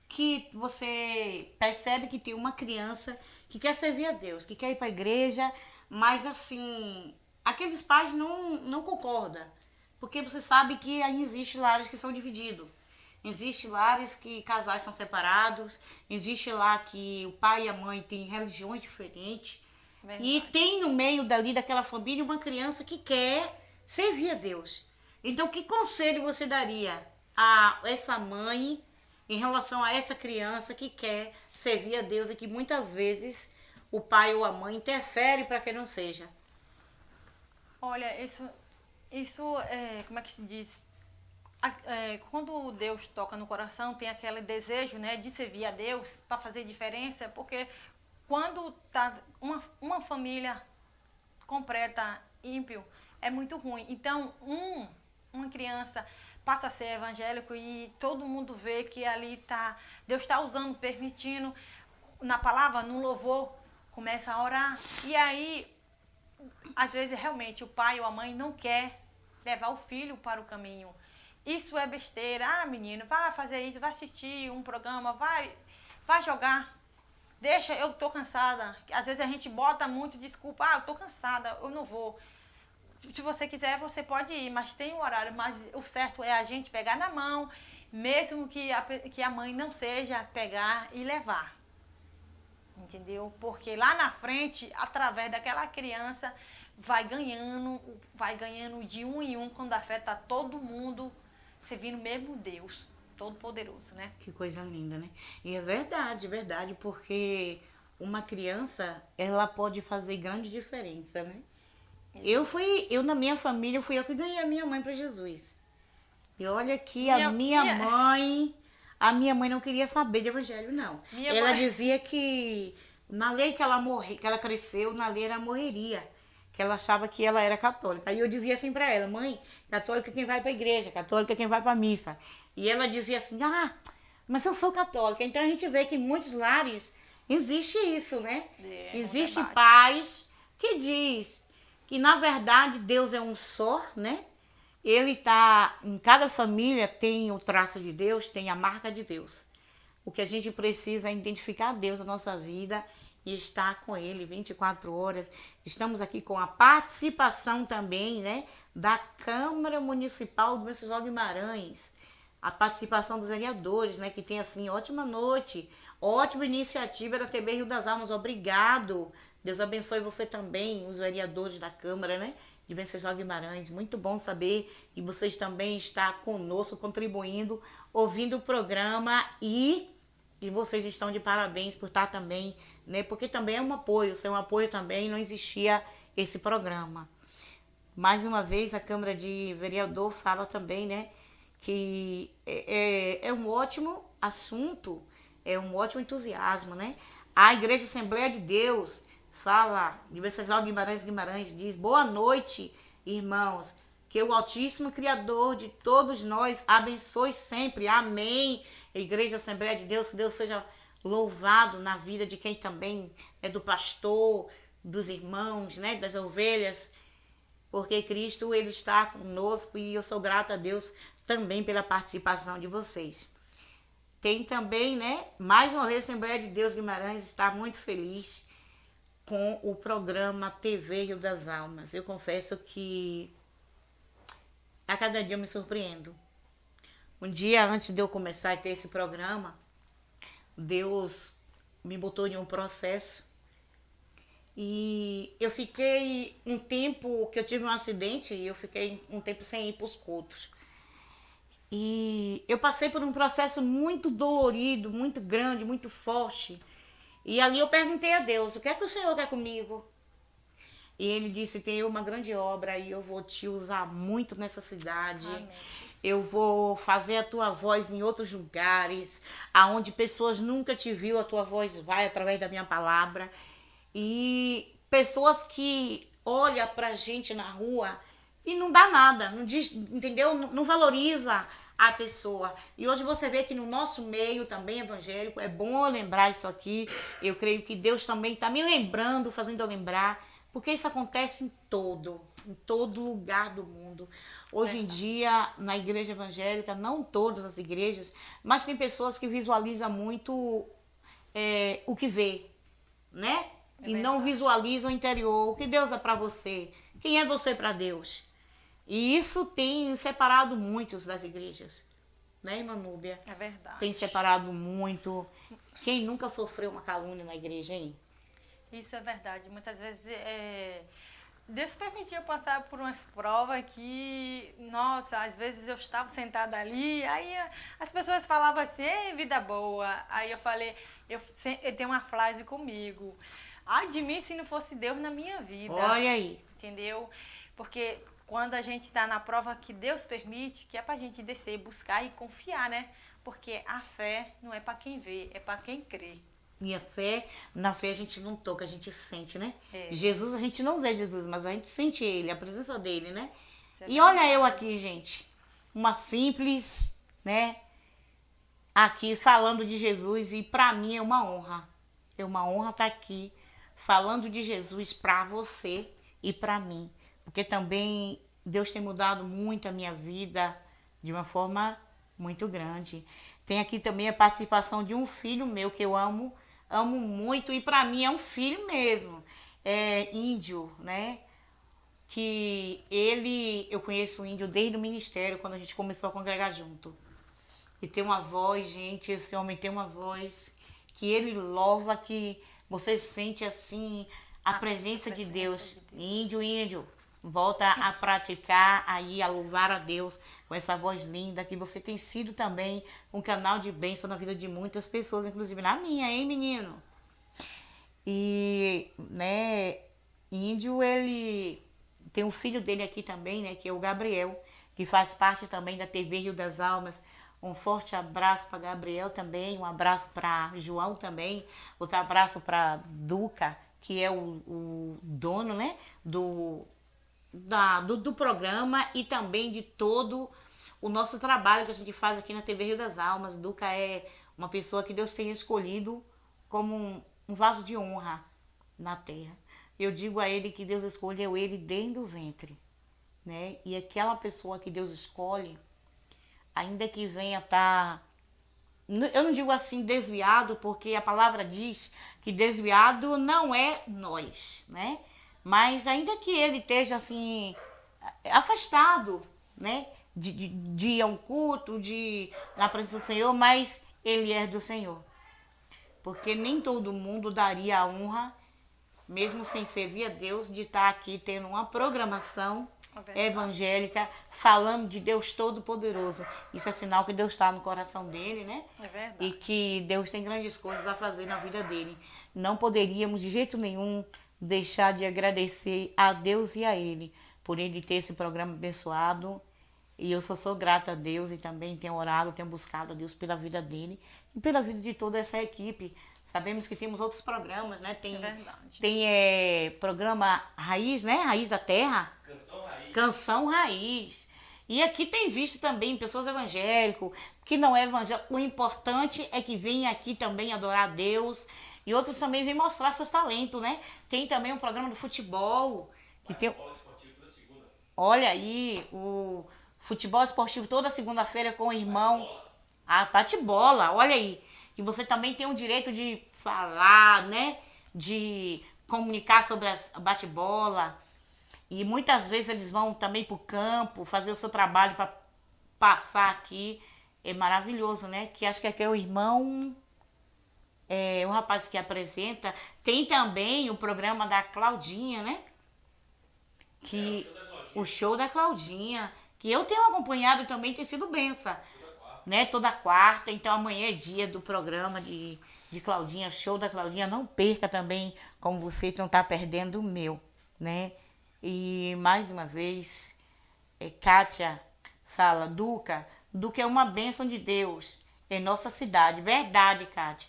que você percebe que tem uma criança que quer servir a Deus, que quer ir para a igreja, mas assim, aqueles pais não concordam, porque você sabe que aí existe lares que são divididos. Existe lares que casais são separados, existe lá que o pai e a mãe têm religiões diferentes. Verdade. E tem no meio daquela família uma criança que quer servir a Deus. Então, que conselho você daria a essa mãe em relação a essa criança que quer servir a Deus e que muitas vezes o pai ou a mãe interfere para que não seja? Olha, isso como é que se diz? Quando Deus toca no coração, tem aquele desejo, né, de servir a Deus para fazer diferença, porque quando tá uma família completa ímpio, é muito ruim. Então, uma criança passa a ser evangélico e todo mundo vê que ali Deus está usando, permitindo, na palavra, no louvor, começa a orar. E aí, às vezes, realmente, o pai ou a mãe não quer levar o filho para o caminho. Isso é besteira. Menino, vai fazer isso, vai assistir um programa, vai jogar. Deixa, eu tô cansada. Às vezes a gente bota muito desculpa. Eu tô cansada, eu não vou. Se você quiser, você pode ir, mas tem um horário. Mas o certo é a gente pegar na mão, mesmo que a mãe não seja, pegar e levar. Entendeu? Porque lá na frente, através daquela criança, vai ganhando de um em um, quando afeta todo mundo, servindo mesmo Deus. Todo-Poderoso, né? Que coisa linda, né? E é verdade, porque uma criança, ela pode fazer grande diferença, né? Eu na minha família, fui eu que ganhei a minha mãe para Jesus. E olha que a minha mãe não queria saber de evangelho, não. Ela dizia que Na lei que ela cresceu, na lei ela morreria. Que ela achava que ela era católica. Aí eu dizia assim para ela, mãe, católica é quem vai para a igreja, católica é quem vai para a missa. E ela dizia assim, mas eu sou católica. Então a gente vê que em muitos lares existe isso, né? Existe pais que diz que na verdade Deus é um só, né? Ele tá em cada família tem o traço de Deus, tem a marca de Deus. O que a gente precisa é identificar Deus na nossa vida e estar com Ele 24 horas. Estamos aqui com a participação também, né, da Câmara Municipal do Venceslau Guimarães. A participação dos vereadores, né, que tem assim, ótima noite, ótima iniciativa da TV Rio das Almas. Obrigado. Deus abençoe você também, os vereadores da Câmara, né, de Venceslau Guimarães. Muito bom saber que vocês também estão conosco, contribuindo, ouvindo o programa e vocês estão de parabéns por estar também, né? Porque também é um apoio, sem um apoio também não existia esse programa. Mais uma vez, a Câmara de Vereador fala também, né? Que é um ótimo assunto, é um ótimo entusiasmo, né? A Igreja Assembleia de Deus fala, de Venceslau Guimarães diz, boa noite, irmãos, que o Altíssimo Criador de todos nós abençoe sempre, amém. Igreja Assembleia de Deus, que Deus seja louvado na vida de quem também é do pastor, dos irmãos, né, das ovelhas, porque Cristo, Ele está conosco e eu sou grata a Deus também pela participação de vocês. Tem também, né, mais uma vez a Assembleia de Deus Guimarães está muito feliz com o programa TV Rio das Almas. Eu confesso que a cada dia eu me surpreendo. Um dia antes de eu começar a ter esse programa, Deus me botou em um processo e eu fiquei um tempo, que eu tive um acidente e eu fiquei um tempo sem ir para os cultos. E eu passei por um processo muito dolorido, muito grande, muito forte. E ali eu perguntei a Deus, o que é que o Senhor quer comigo? E Ele disse, tem uma grande obra e eu vou te usar muito nessa cidade. Amém. Eu vou fazer a tua voz em outros lugares, aonde pessoas nunca te viram, a tua voz vai através da minha palavra. E pessoas que olham pra gente na rua e não dá nada, não diz, entendeu? Não valoriza a pessoa. E hoje você vê que no nosso meio também evangélico, é bom lembrar isso aqui. Eu creio que Deus também está me lembrando, fazendo eu lembrar, porque isso acontece em todo lugar do mundo. Hoje em dia, na igreja evangélica, não todas as igrejas, mas tem pessoas que visualizam muito o que vê, né? E não visualizam o interior, o que Deus é para você, quem é você para Deus. E isso tem separado muitos das igrejas, né, irmã Núbia? É verdade. Tem separado muito. Quem nunca sofreu uma calúnia na igreja, hein? Isso é verdade. Muitas vezes Deus permitiu eu passar por umas provas que, nossa, às vezes eu estava sentada ali, aí as pessoas falavam assim, ei, vida boa. Aí eu falei, eu tenho uma frase comigo, ai de mim se não fosse Deus na minha vida. Olha aí. Entendeu? Porque quando a gente está na prova que Deus permite, que é pra gente descer, buscar e confiar, né? Porque a fé não é para quem vê, é para quem crê. Minha fé, na fé a gente não toca, a gente sente, né? É. Jesus, a gente não vê Jesus, mas a gente sente Ele, a presença dEle, né? E olha eu aqui, gente, uma simples, né? Aqui falando de Jesus e pra mim é uma honra. É uma honra estar aqui falando de Jesus pra você e pra mim. Porque também Deus tem mudado muito a minha vida de uma forma muito grande. Tem aqui também a participação de um filho meu que eu amo muito e para mim é um filho mesmo. É Índio, né? Que eu conheço o Índio desde o ministério, quando a gente começou a congregar junto. E tem uma voz, gente, esse homem tem uma voz que ele louva, que você sente assim a presença de Deus. Índio, volta a praticar aí, a louvar a Deus com essa voz linda, que você tem sido também um canal de bênção na vida de muitas pessoas, inclusive na minha, hein, menino? E, né, Índio, ele tem um filho dele aqui também, né, que é o Gabriel, que faz parte também da TV Rio das Almas. Um forte abraço para Gabriel também, um abraço para João também, outro abraço para Duca, que é o dono, né, do programa e também de todo o nosso trabalho que a gente faz aqui na TV Rio das Almas. Duca é uma pessoa que Deus tem escolhido como um vaso de honra na terra. Eu digo a ele que Deus escolheu ele desde o ventre, né? E aquela pessoa que Deus escolhe, ainda que venha estar, eu não digo assim desviado, porque a palavra diz que desviado não é nós, né? Mas ainda que ele esteja assim, afastado, né? De ir a um culto, na presença do Senhor, mas ele é do Senhor. Porque nem todo mundo daria a honra, mesmo sem servir a Deus, de estar aqui tendo uma programação evangélica, falando de Deus Todo-Poderoso. Isso é sinal que Deus está no coração dele, né? É verdade. E que Deus tem grandes coisas a fazer na vida dele. Não poderíamos de jeito nenhum deixar de agradecer a Deus e a ele por ele ter esse programa abençoado. E eu só sou grata a Deus e também tenho orado, tenho buscado a Deus pela vida dele e pela vida de toda essa equipe. Sabemos que temos outros programas, né? Tem, É verdade. tem programa Raiz, né? Raiz da Terra. Canção Raiz. E aqui tem visto também pessoas evangélicas, que não é evangélico. O importante é que venham aqui também adorar a Deus. E outros também vêm mostrar seus talentos, né? Tem também um programa de futebol. Que tem... Olha aí, o futebol esportivo toda segunda-feira com o irmão. Ah, bate-bola, olha aí. E você também tem o direito de falar, né? De comunicar sobre a bate-bola. E muitas vezes eles vão também para o campo fazer o seu trabalho para passar aqui. É maravilhoso, né? Que acho que aqui é o irmão, um rapaz que apresenta. Tem também o programa da Claudinha, né? Que o show da Claudinha, que eu tenho acompanhado também, tem sido benção, né? Toda quarta. Então amanhã é dia do programa de Claudinha, show da Claudinha. Não perca também, como você não está perdendo o meu, né? E mais uma vez, Kátia fala, Duca é uma bênção de Deus em nossa cidade. Verdade, Kátia.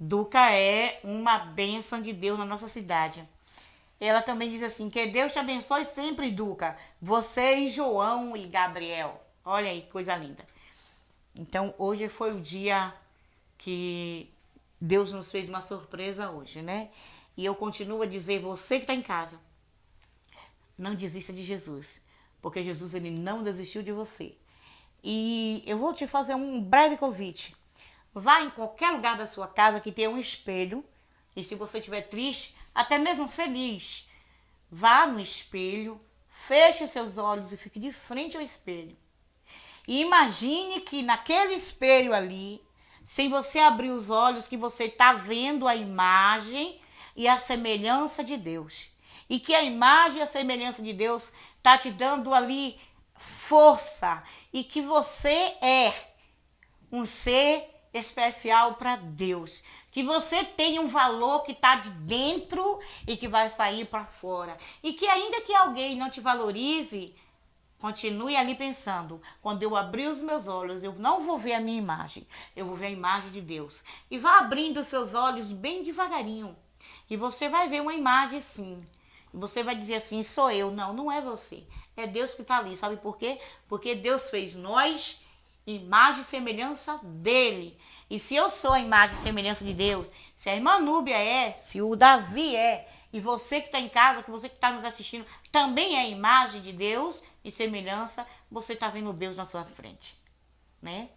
Duca é uma bênção de Deus na nossa cidade. Ela também diz assim, que Deus te abençoe sempre, Duca. Você e João e Gabriel. Olha aí, coisa linda. Então, hoje foi o dia que Deus nos fez uma surpresa hoje, né? E eu continuo a dizer, você que está em casa, não desista de Jesus, porque Jesus ele não desistiu de você. E eu vou te fazer um breve convite. Vá em qualquer lugar da sua casa que tenha um espelho, e se você estiver triste, até mesmo feliz, vá no espelho, feche os seus olhos e fique de frente ao espelho. E imagine que naquele espelho ali, sem você abrir os olhos, que você está vendo a imagem e a semelhança de Deus. E que a imagem e a semelhança de Deus está te dando ali força. E que você é um ser especial para Deus. Que você tem um valor que está de dentro e que vai sair para fora. E que ainda que alguém não te valorize, continue ali pensando, quando eu abrir os meus olhos, eu não vou ver a minha imagem, eu vou ver a imagem de Deus. E vá abrindo os seus olhos bem devagarinho. E você vai ver uma imagem sim. Você vai dizer assim, sou eu. Não, não é você. É Deus que está ali. Sabe por quê? Porque Deus fez nós, imagem e semelhança dele. E se eu sou a imagem e semelhança de Deus, se a irmã Núbia se o Davi e você que está em casa, que você que está nos assistindo, também é a imagem de Deus e semelhança, você está vendo Deus na sua frente, né?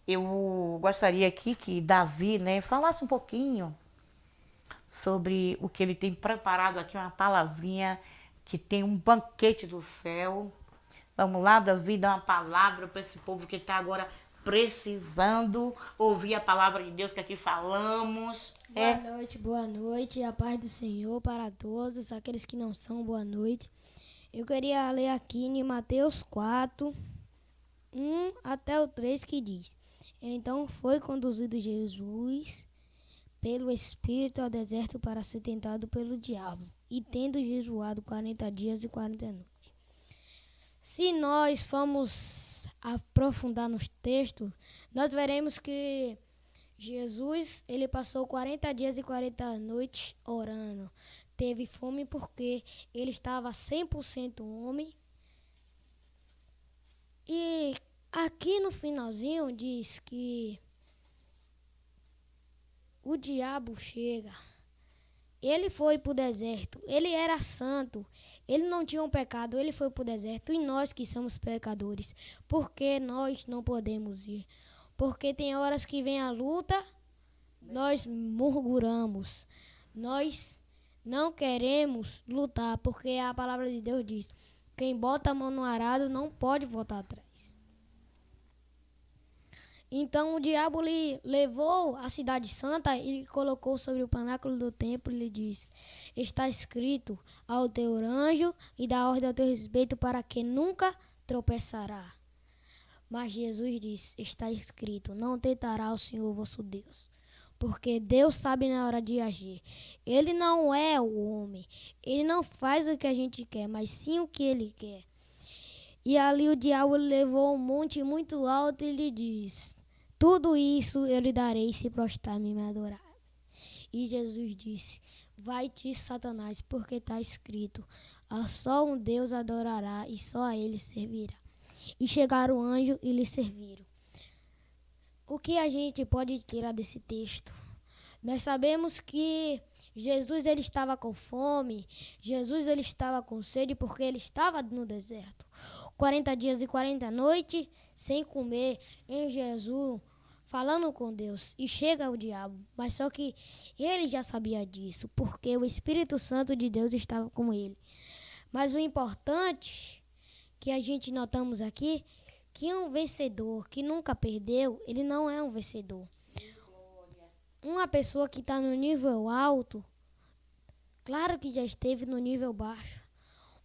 Eu gostaria aqui que Davi, né, falasse um pouquinho sobre o que ele tem preparado aqui, uma palavrinha que tem um banquete do céu. Vamos lá, Davi, dar uma palavra para esse povo que está agora precisando ouvir a palavra de Deus que aqui falamos. Boa noite, a paz do Senhor para todos, aqueles que não são, boa noite. Eu queria ler aqui em Mateus 4, 1 até o 3, que diz: Então foi conduzido Jesus pelo Espírito ao deserto para ser tentado pelo diabo, e tendo jejuado 40 dias e 40 noites. Se nós formos aprofundar nos texto, nós veremos que Jesus, ele passou 40 dias e 40 noites orando. Teve fome porque ele estava 100% homem. E aqui no finalzinho diz que o diabo chega. Ele foi para o deserto. Ele era santo. Ele não tinha um pecado. Ele foi para o deserto. E nós que somos pecadores, por que nós não podemos ir? Porque tem horas que vem a luta, nós murmuramos. Nós não queremos lutar, porque a palavra de Deus diz: quem bota a mão no arado não pode voltar atrás. Então o diabo lhe levou à cidade santa e colocou sobre o pináculo do templo e lhe disse: está escrito ao teu anjo e dá ordem ao teu respeito para que nunca tropeçará. Mas Jesus disse: está escrito, não tentará o Senhor vosso Deus. Porque Deus sabe na hora de agir. Ele não é o homem. Ele não faz o que a gente quer, mas sim o que ele quer. E ali o diabo levou um monte muito alto e lhe diz: tudo isso eu lhe darei se prostrar-me e me adorar. E Jesus disse: vai-te, Satanás, porque está escrito: a só um Deus adorará e só a ele servirá. E chegaram o anjo e lhe serviram. O que a gente pode tirar desse texto? Nós sabemos que Jesus ele estava com fome, Jesus ele estava com sede porque ele estava no deserto. 40 dias e 40 noites sem comer em Jesus, falando com Deus. E chega o diabo, mas só que ele já sabia disso, porque o Espírito Santo de Deus estava com ele. Mas o importante que a gente notamos aqui, que um vencedor que nunca perdeu, ele não é um vencedor. Uma pessoa que está no nível alto, claro que já esteve no nível baixo.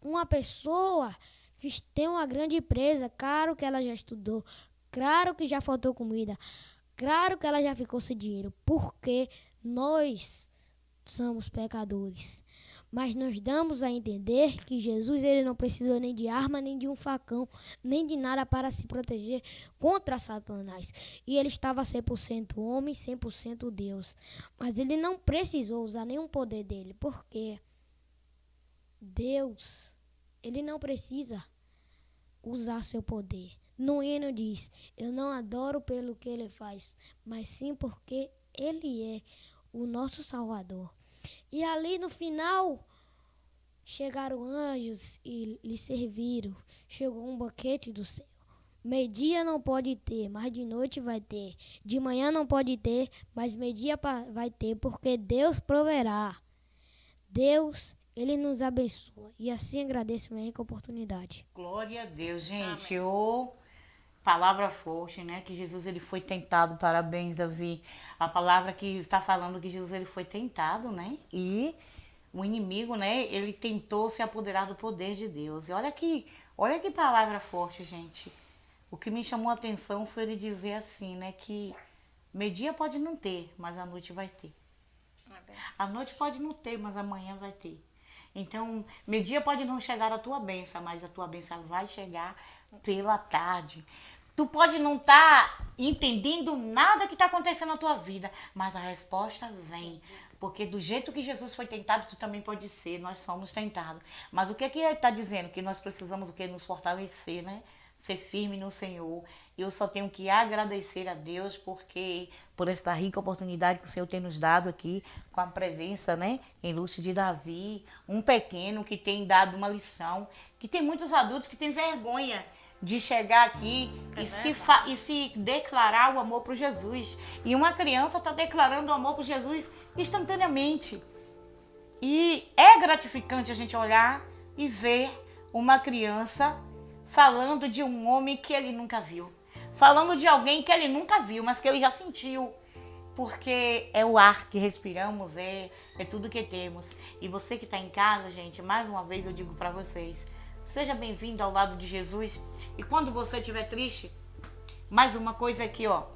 Uma pessoa que tem uma grande empresa, claro que ela já estudou, claro que já faltou comida, claro que ela já ficou sem dinheiro, porque nós somos pecadores. Mas nós damos a entender que Jesus ele não precisou nem de arma, nem de um facão, nem de nada para se proteger contra Satanás. E ele estava 100% homem, 100% Deus. Mas ele não precisou usar nenhum poder dele, porque Deus, ele não precisa usar seu poder. No hino diz: eu não adoro pelo que ele faz, mas sim porque ele é o nosso Salvador. E ali no final, chegaram anjos e lhe serviram. Chegou um banquete do céu. Meio-dia não pode ter, mas de noite vai ter. De manhã não pode ter, mas meio-dia vai ter, porque Deus proverá. Deus, ele nos abençoa. E assim agradeço a minha oportunidade. Glória a Deus, gente. Ô, palavra forte, né? Que Jesus ele foi tentado. Parabéns, Davi. A palavra que está falando que Jesus ele foi tentado, né? E o inimigo, né? Ele tentou se apoderar do poder de Deus. E olha que palavra forte, gente. O que me chamou a atenção foi ele dizer assim, né? Que meio-dia pode não ter, mas a noite vai ter. A noite pode não ter, mas amanhã vai ter. Então, meio-dia pode não chegar a tua bênção, mas a tua bênção vai chegar pela tarde. Tu pode não estar entendendo nada que está acontecendo na tua vida, mas a resposta vem. Porque do jeito que Jesus foi tentado, tu também pode ser. Nós somos tentados. Mas o que ele está dizendo? Que nós precisamos nos fortalecer, né? Ser firme no Senhor. Eu só tenho que agradecer a Deus por esta rica oportunidade que o Senhor tem nos dado aqui, com a presença, né, ilustre de Davi, um pequeno que tem dado uma lição, que tem muitos adultos que têm vergonha de chegar aqui e se declarar o amor por Jesus. E uma criança está declarando o amor por Jesus instantaneamente. E é gratificante a gente olhar e ver uma criança falando de um homem que ele nunca viu. Falando de alguém que ele nunca viu, mas que ele já sentiu. Porque é o ar que respiramos, é tudo que temos. E você que está em casa, gente, mais uma vez eu digo para vocês, seja bem-vindo ao lado de Jesus. E quando você estiver triste, mais uma coisa aqui, ó.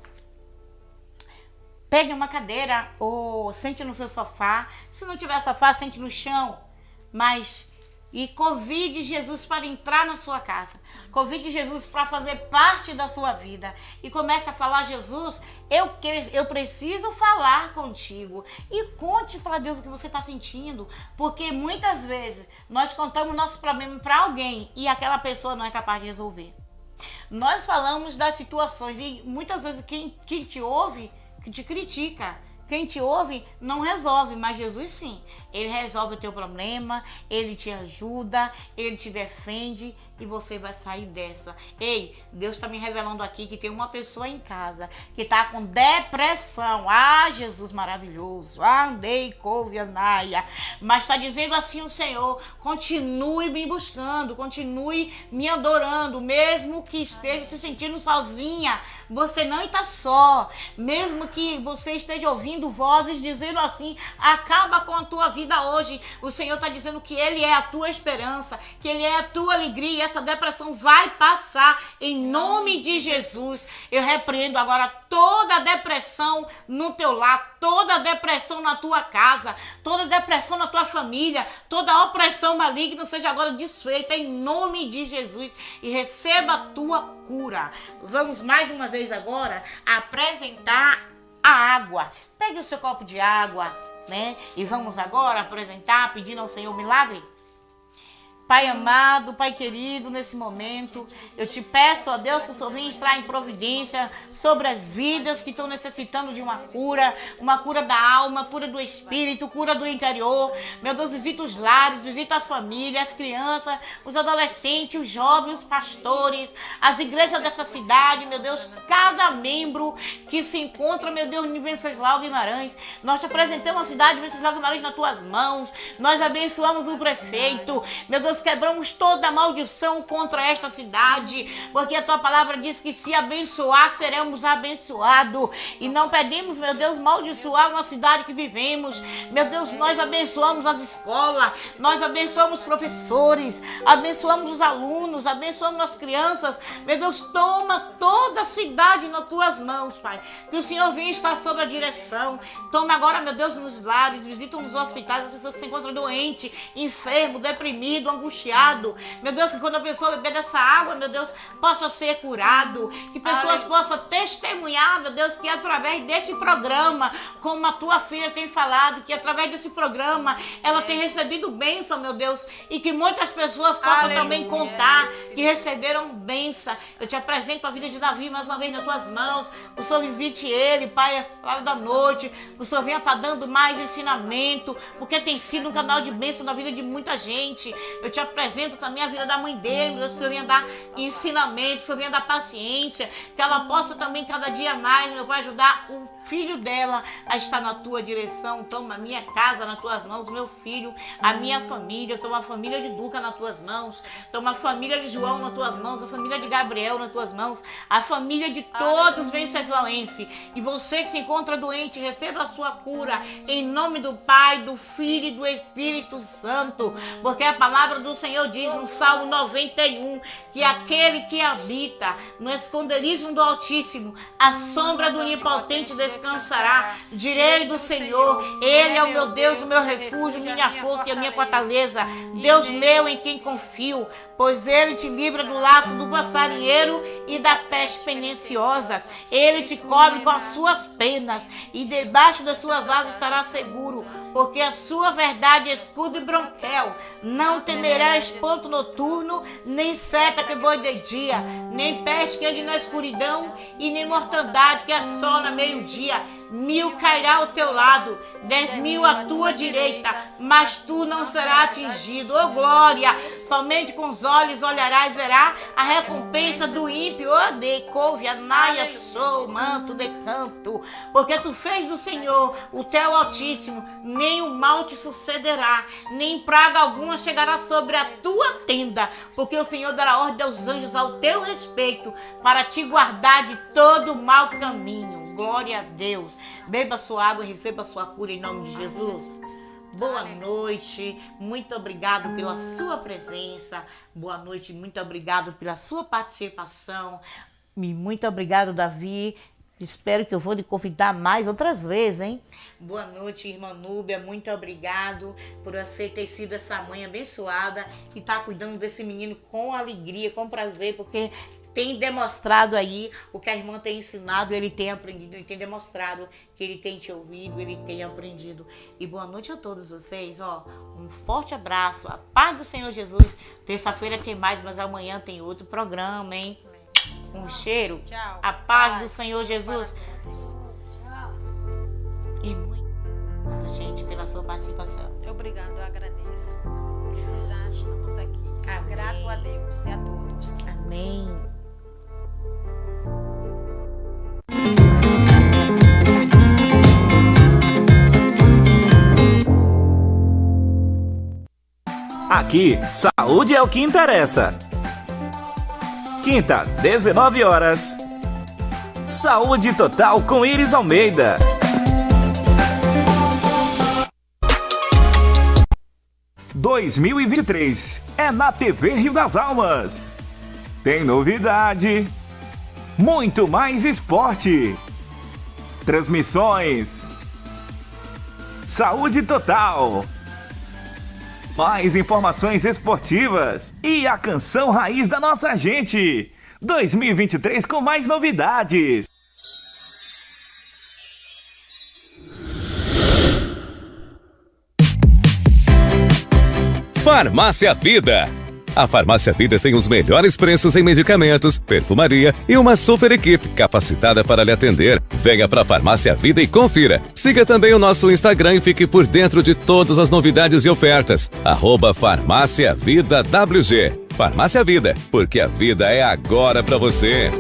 Pegue uma cadeira ou sente no seu sofá. Se não tiver sofá, sente no chão. Mas E convide Jesus para entrar na sua casa. Convide Jesus para fazer parte da sua vida. E comece a falar: Jesus, eu preciso falar contigo. E conte para Deus o que você está sentindo. Porque muitas vezes nós contamos nosso problema para alguém e aquela pessoa não é capaz de resolver. Nós falamos das situações e muitas vezes quem te ouve, que te critica. Quem te ouve não resolve, mas Jesus sim. Ele resolve o teu problema, ele te ajuda, ele te defende e você vai sair dessa. Ei, Deus está me revelando aqui que tem uma pessoa em casa que está com depressão. Ah, Jesus maravilhoso. Andei, couve, anaia. Mas está dizendo assim o Senhor: continue me buscando, continue me adorando, mesmo que esteja se sentindo sozinha. Você não está só. Mesmo que você esteja ouvindo vozes dizendo assim: acaba com a tua vida hoje. O Senhor está dizendo que Ele é a tua esperança, que Ele é a tua alegria. E essa depressão vai passar em nome de Jesus. Eu repreendo agora toda a depressão no teu lar, toda a depressão na tua casa, toda a depressão na tua família, toda a opressão maligna seja agora desfeita em nome de Jesus e receba a tua cura. Vamos mais uma vez agora apresentar a água. Pegue o seu copo de água, né? E vamos agora apresentar, pedindo ao Senhor milagre. Pai amado, Pai querido, nesse momento, eu te peço, ó Deus, que o Senhor venha entrar em providência sobre as vidas que estão necessitando de uma cura da alma, cura do espírito, cura do interior. Meu Deus, visita os lares, visita as famílias, as crianças, os adolescentes, os jovens, os pastores, as igrejas dessa cidade, meu Deus, cada membro que se encontra, meu Deus, em Venceslau Guimarães. Nós te apresentamos a cidade de Venceslau Guimarães nas tuas mãos, nós abençoamos o prefeito, meu Deus, quebramos toda a maldição contra esta cidade, porque a tua palavra diz que se abençoar, seremos abençoados. E não pedimos, meu Deus, maldiçoar uma cidade que vivemos. Meu Deus, nós abençoamos as escolas, nós abençoamos os professores, abençoamos os alunos, abençoamos as crianças. Meu Deus, toma toda a cidade nas tuas mãos, Pai. Que o Senhor venha estar sob a direção. Toma agora, meu Deus, nos lares, visita nos hospitais, as pessoas que se encontram doentes, enfermos, deprimidos, angustiado. Meu Deus, que quando a pessoa beber dessa água, meu Deus, possa ser curado. Que pessoas possam testemunhar, meu Deus, que através deste programa, como a tua filha tem falado, que através desse programa ela tem recebido bênção, meu Deus, e que muitas pessoas possam também contar que receberam bênção. Eu te apresento a vida de Davi mais uma vez nas tuas mãos. O Senhor visite ele, Pai, às horas da noite. O Senhor venha estar dando mais ensinamento, porque tem sido um canal de bênção na vida de muita gente. Eu te apresento também a vida da mãe dele, meu Deus, que o Senhor venha dar ensinamento, que o Senhor venha dar paciência, que ela possa também cada dia mais, meu Pai, ajudar o filho dela a estar na tua direção. Toma a minha casa nas tuas mãos, meu filho, a minha família, toma a família de Duca nas tuas mãos, toma a família de João nas tuas mãos, a família de Gabriel nas tuas mãos, a família de todos os venceslauenses. E você que se encontra doente, receba a sua cura em nome do Pai, do Filho e do Espírito Santo, porque a palavra do Senhor diz no Salmo 91 que aquele que habita no esconderijo do Altíssimo, a sombra do Onipotente descansará. Direi do Senhor, Ele é o meu Deus, o meu refúgio, minha força e a minha fortaleza, Deus meu em quem confio, pois Ele te livra do laço do passarinheiro e da peste perniciosa. Ele te cobre com as suas penas e debaixo das suas asas estará seguro, porque a sua verdade é escudo e bronquel. Não temerá espanto noturno, nem seta que boi de dia, nem peste que ande na escuridão, e nem mortandade que assola meio-dia. 1000 cairá ao teu lado, 10.000 à tua direita, mas tu não serás atingido. Oh glória! Somente com os olhos olharás, verá a recompensa do ímpio. Oh de couve, anaia, sou, manto de canto. Porque tu fez do Senhor o teu Altíssimo, nem o mal te sucederá, nem praga alguma chegará sobre a tua tenda, porque o Senhor dará ordem aos anjos ao teu respeito, para te guardar de todo mau caminho. Glória a Deus. Beba sua água e receba sua cura em nome de Jesus. Boa noite, muito obrigado pela sua presença. Boa noite, muito obrigado pela sua participação. E muito obrigado, Davi. Espero que eu vou lhe convidar mais outras vezes, hein? Boa noite, irmã Núbia. Muito obrigado por você ter sido essa mãe abençoada e estar cuidando desse menino com alegria, com prazer, porque tem demonstrado aí o que a irmã tem ensinado, ele tem aprendido, ele tem demonstrado que ele tem te ouvido, ele tem aprendido. E boa noite a todos vocês, ó. Um forte abraço, a paz do Senhor Jesus. Terça-feira tem mais, mas amanhã tem outro programa, hein? Um cheiro. Tchau. A paz do Senhor Jesus. E muito obrigado, gente, pela sua participação. Obrigado, eu agradeço. Precisar, estamos aqui. Amém. Grato a Deus e a todos. Amém. Aqui, saúde é o que interessa. Quinta, 19 horas. Saúde Total com Iris Almeida. ...2023 é na TV Rio das Almas. Tem novidade, muito mais esporte, transmissões, saúde total, mais informações esportivas e a canção raiz da nossa gente. 2023 com mais novidades. Farmácia Vida. A Farmácia Vida tem os melhores preços em medicamentos, perfumaria e uma super equipe capacitada para lhe atender. Venha para a Farmácia Vida e confira. Siga também o nosso Instagram e fique por dentro de todas as novidades e ofertas. @Farmácia Vida WG. Farmácia Vida, porque a vida é agora para você.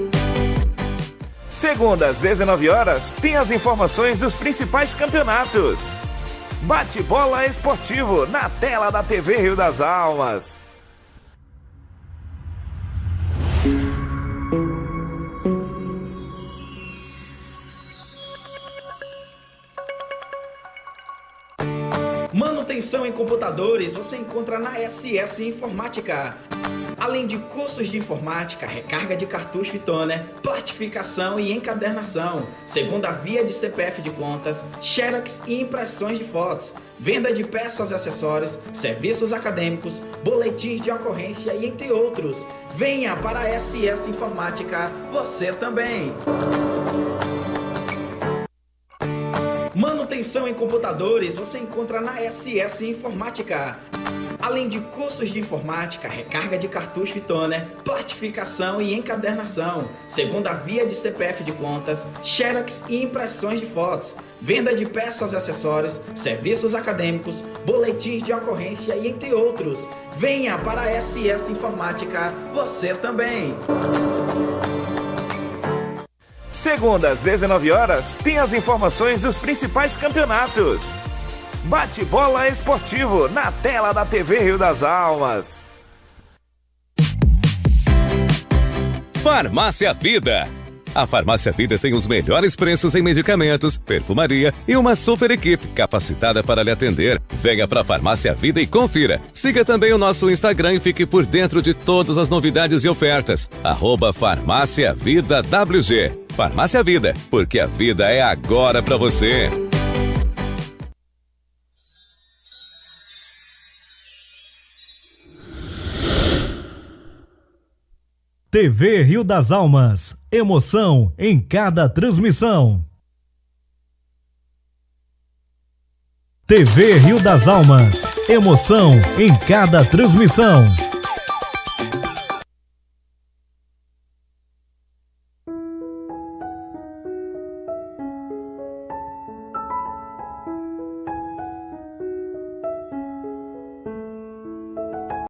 Segunda às 19 horas, tem as informações dos principais campeonatos. Bate-bola esportivo na tela da TV Rio das Almas. Manutenção em computadores você encontra na SS Informática. Além de cursos de informática, recarga de cartucho e toner, plastificação e encadernação, segunda via de CPF de contas, xerox e impressões de fotos, venda de peças e acessórios, serviços acadêmicos, boletins de ocorrência e entre outros. Venha para a SS Informática, você também! Manutenção em computadores você encontra na SS Informática. Além de cursos de informática, recarga de cartucho e toner, plastificação e encadernação, segunda via de CPF de contas, xerox e impressões de fotos, venda de peças e acessórios, serviços acadêmicos, boletins de ocorrência e entre outros. Venha para a SS Informática, você também! Segunda às 19 horas, tem as informações dos principais campeonatos. Bate-bola esportivo na tela da TV Rio das Almas. Farmácia Vida. A Farmácia Vida tem os melhores preços em medicamentos, perfumaria e uma super equipe capacitada para lhe atender. Venha para a Farmácia Vida e confira. Siga também o nosso Instagram e fique por dentro de todas as novidades e ofertas. @Farmácia Vida WG. Farmácia Vida, porque a vida é agora para você. TV Rio das Almas. Emoção em cada transmissão. TV Rio das Almas. Emoção em cada transmissão.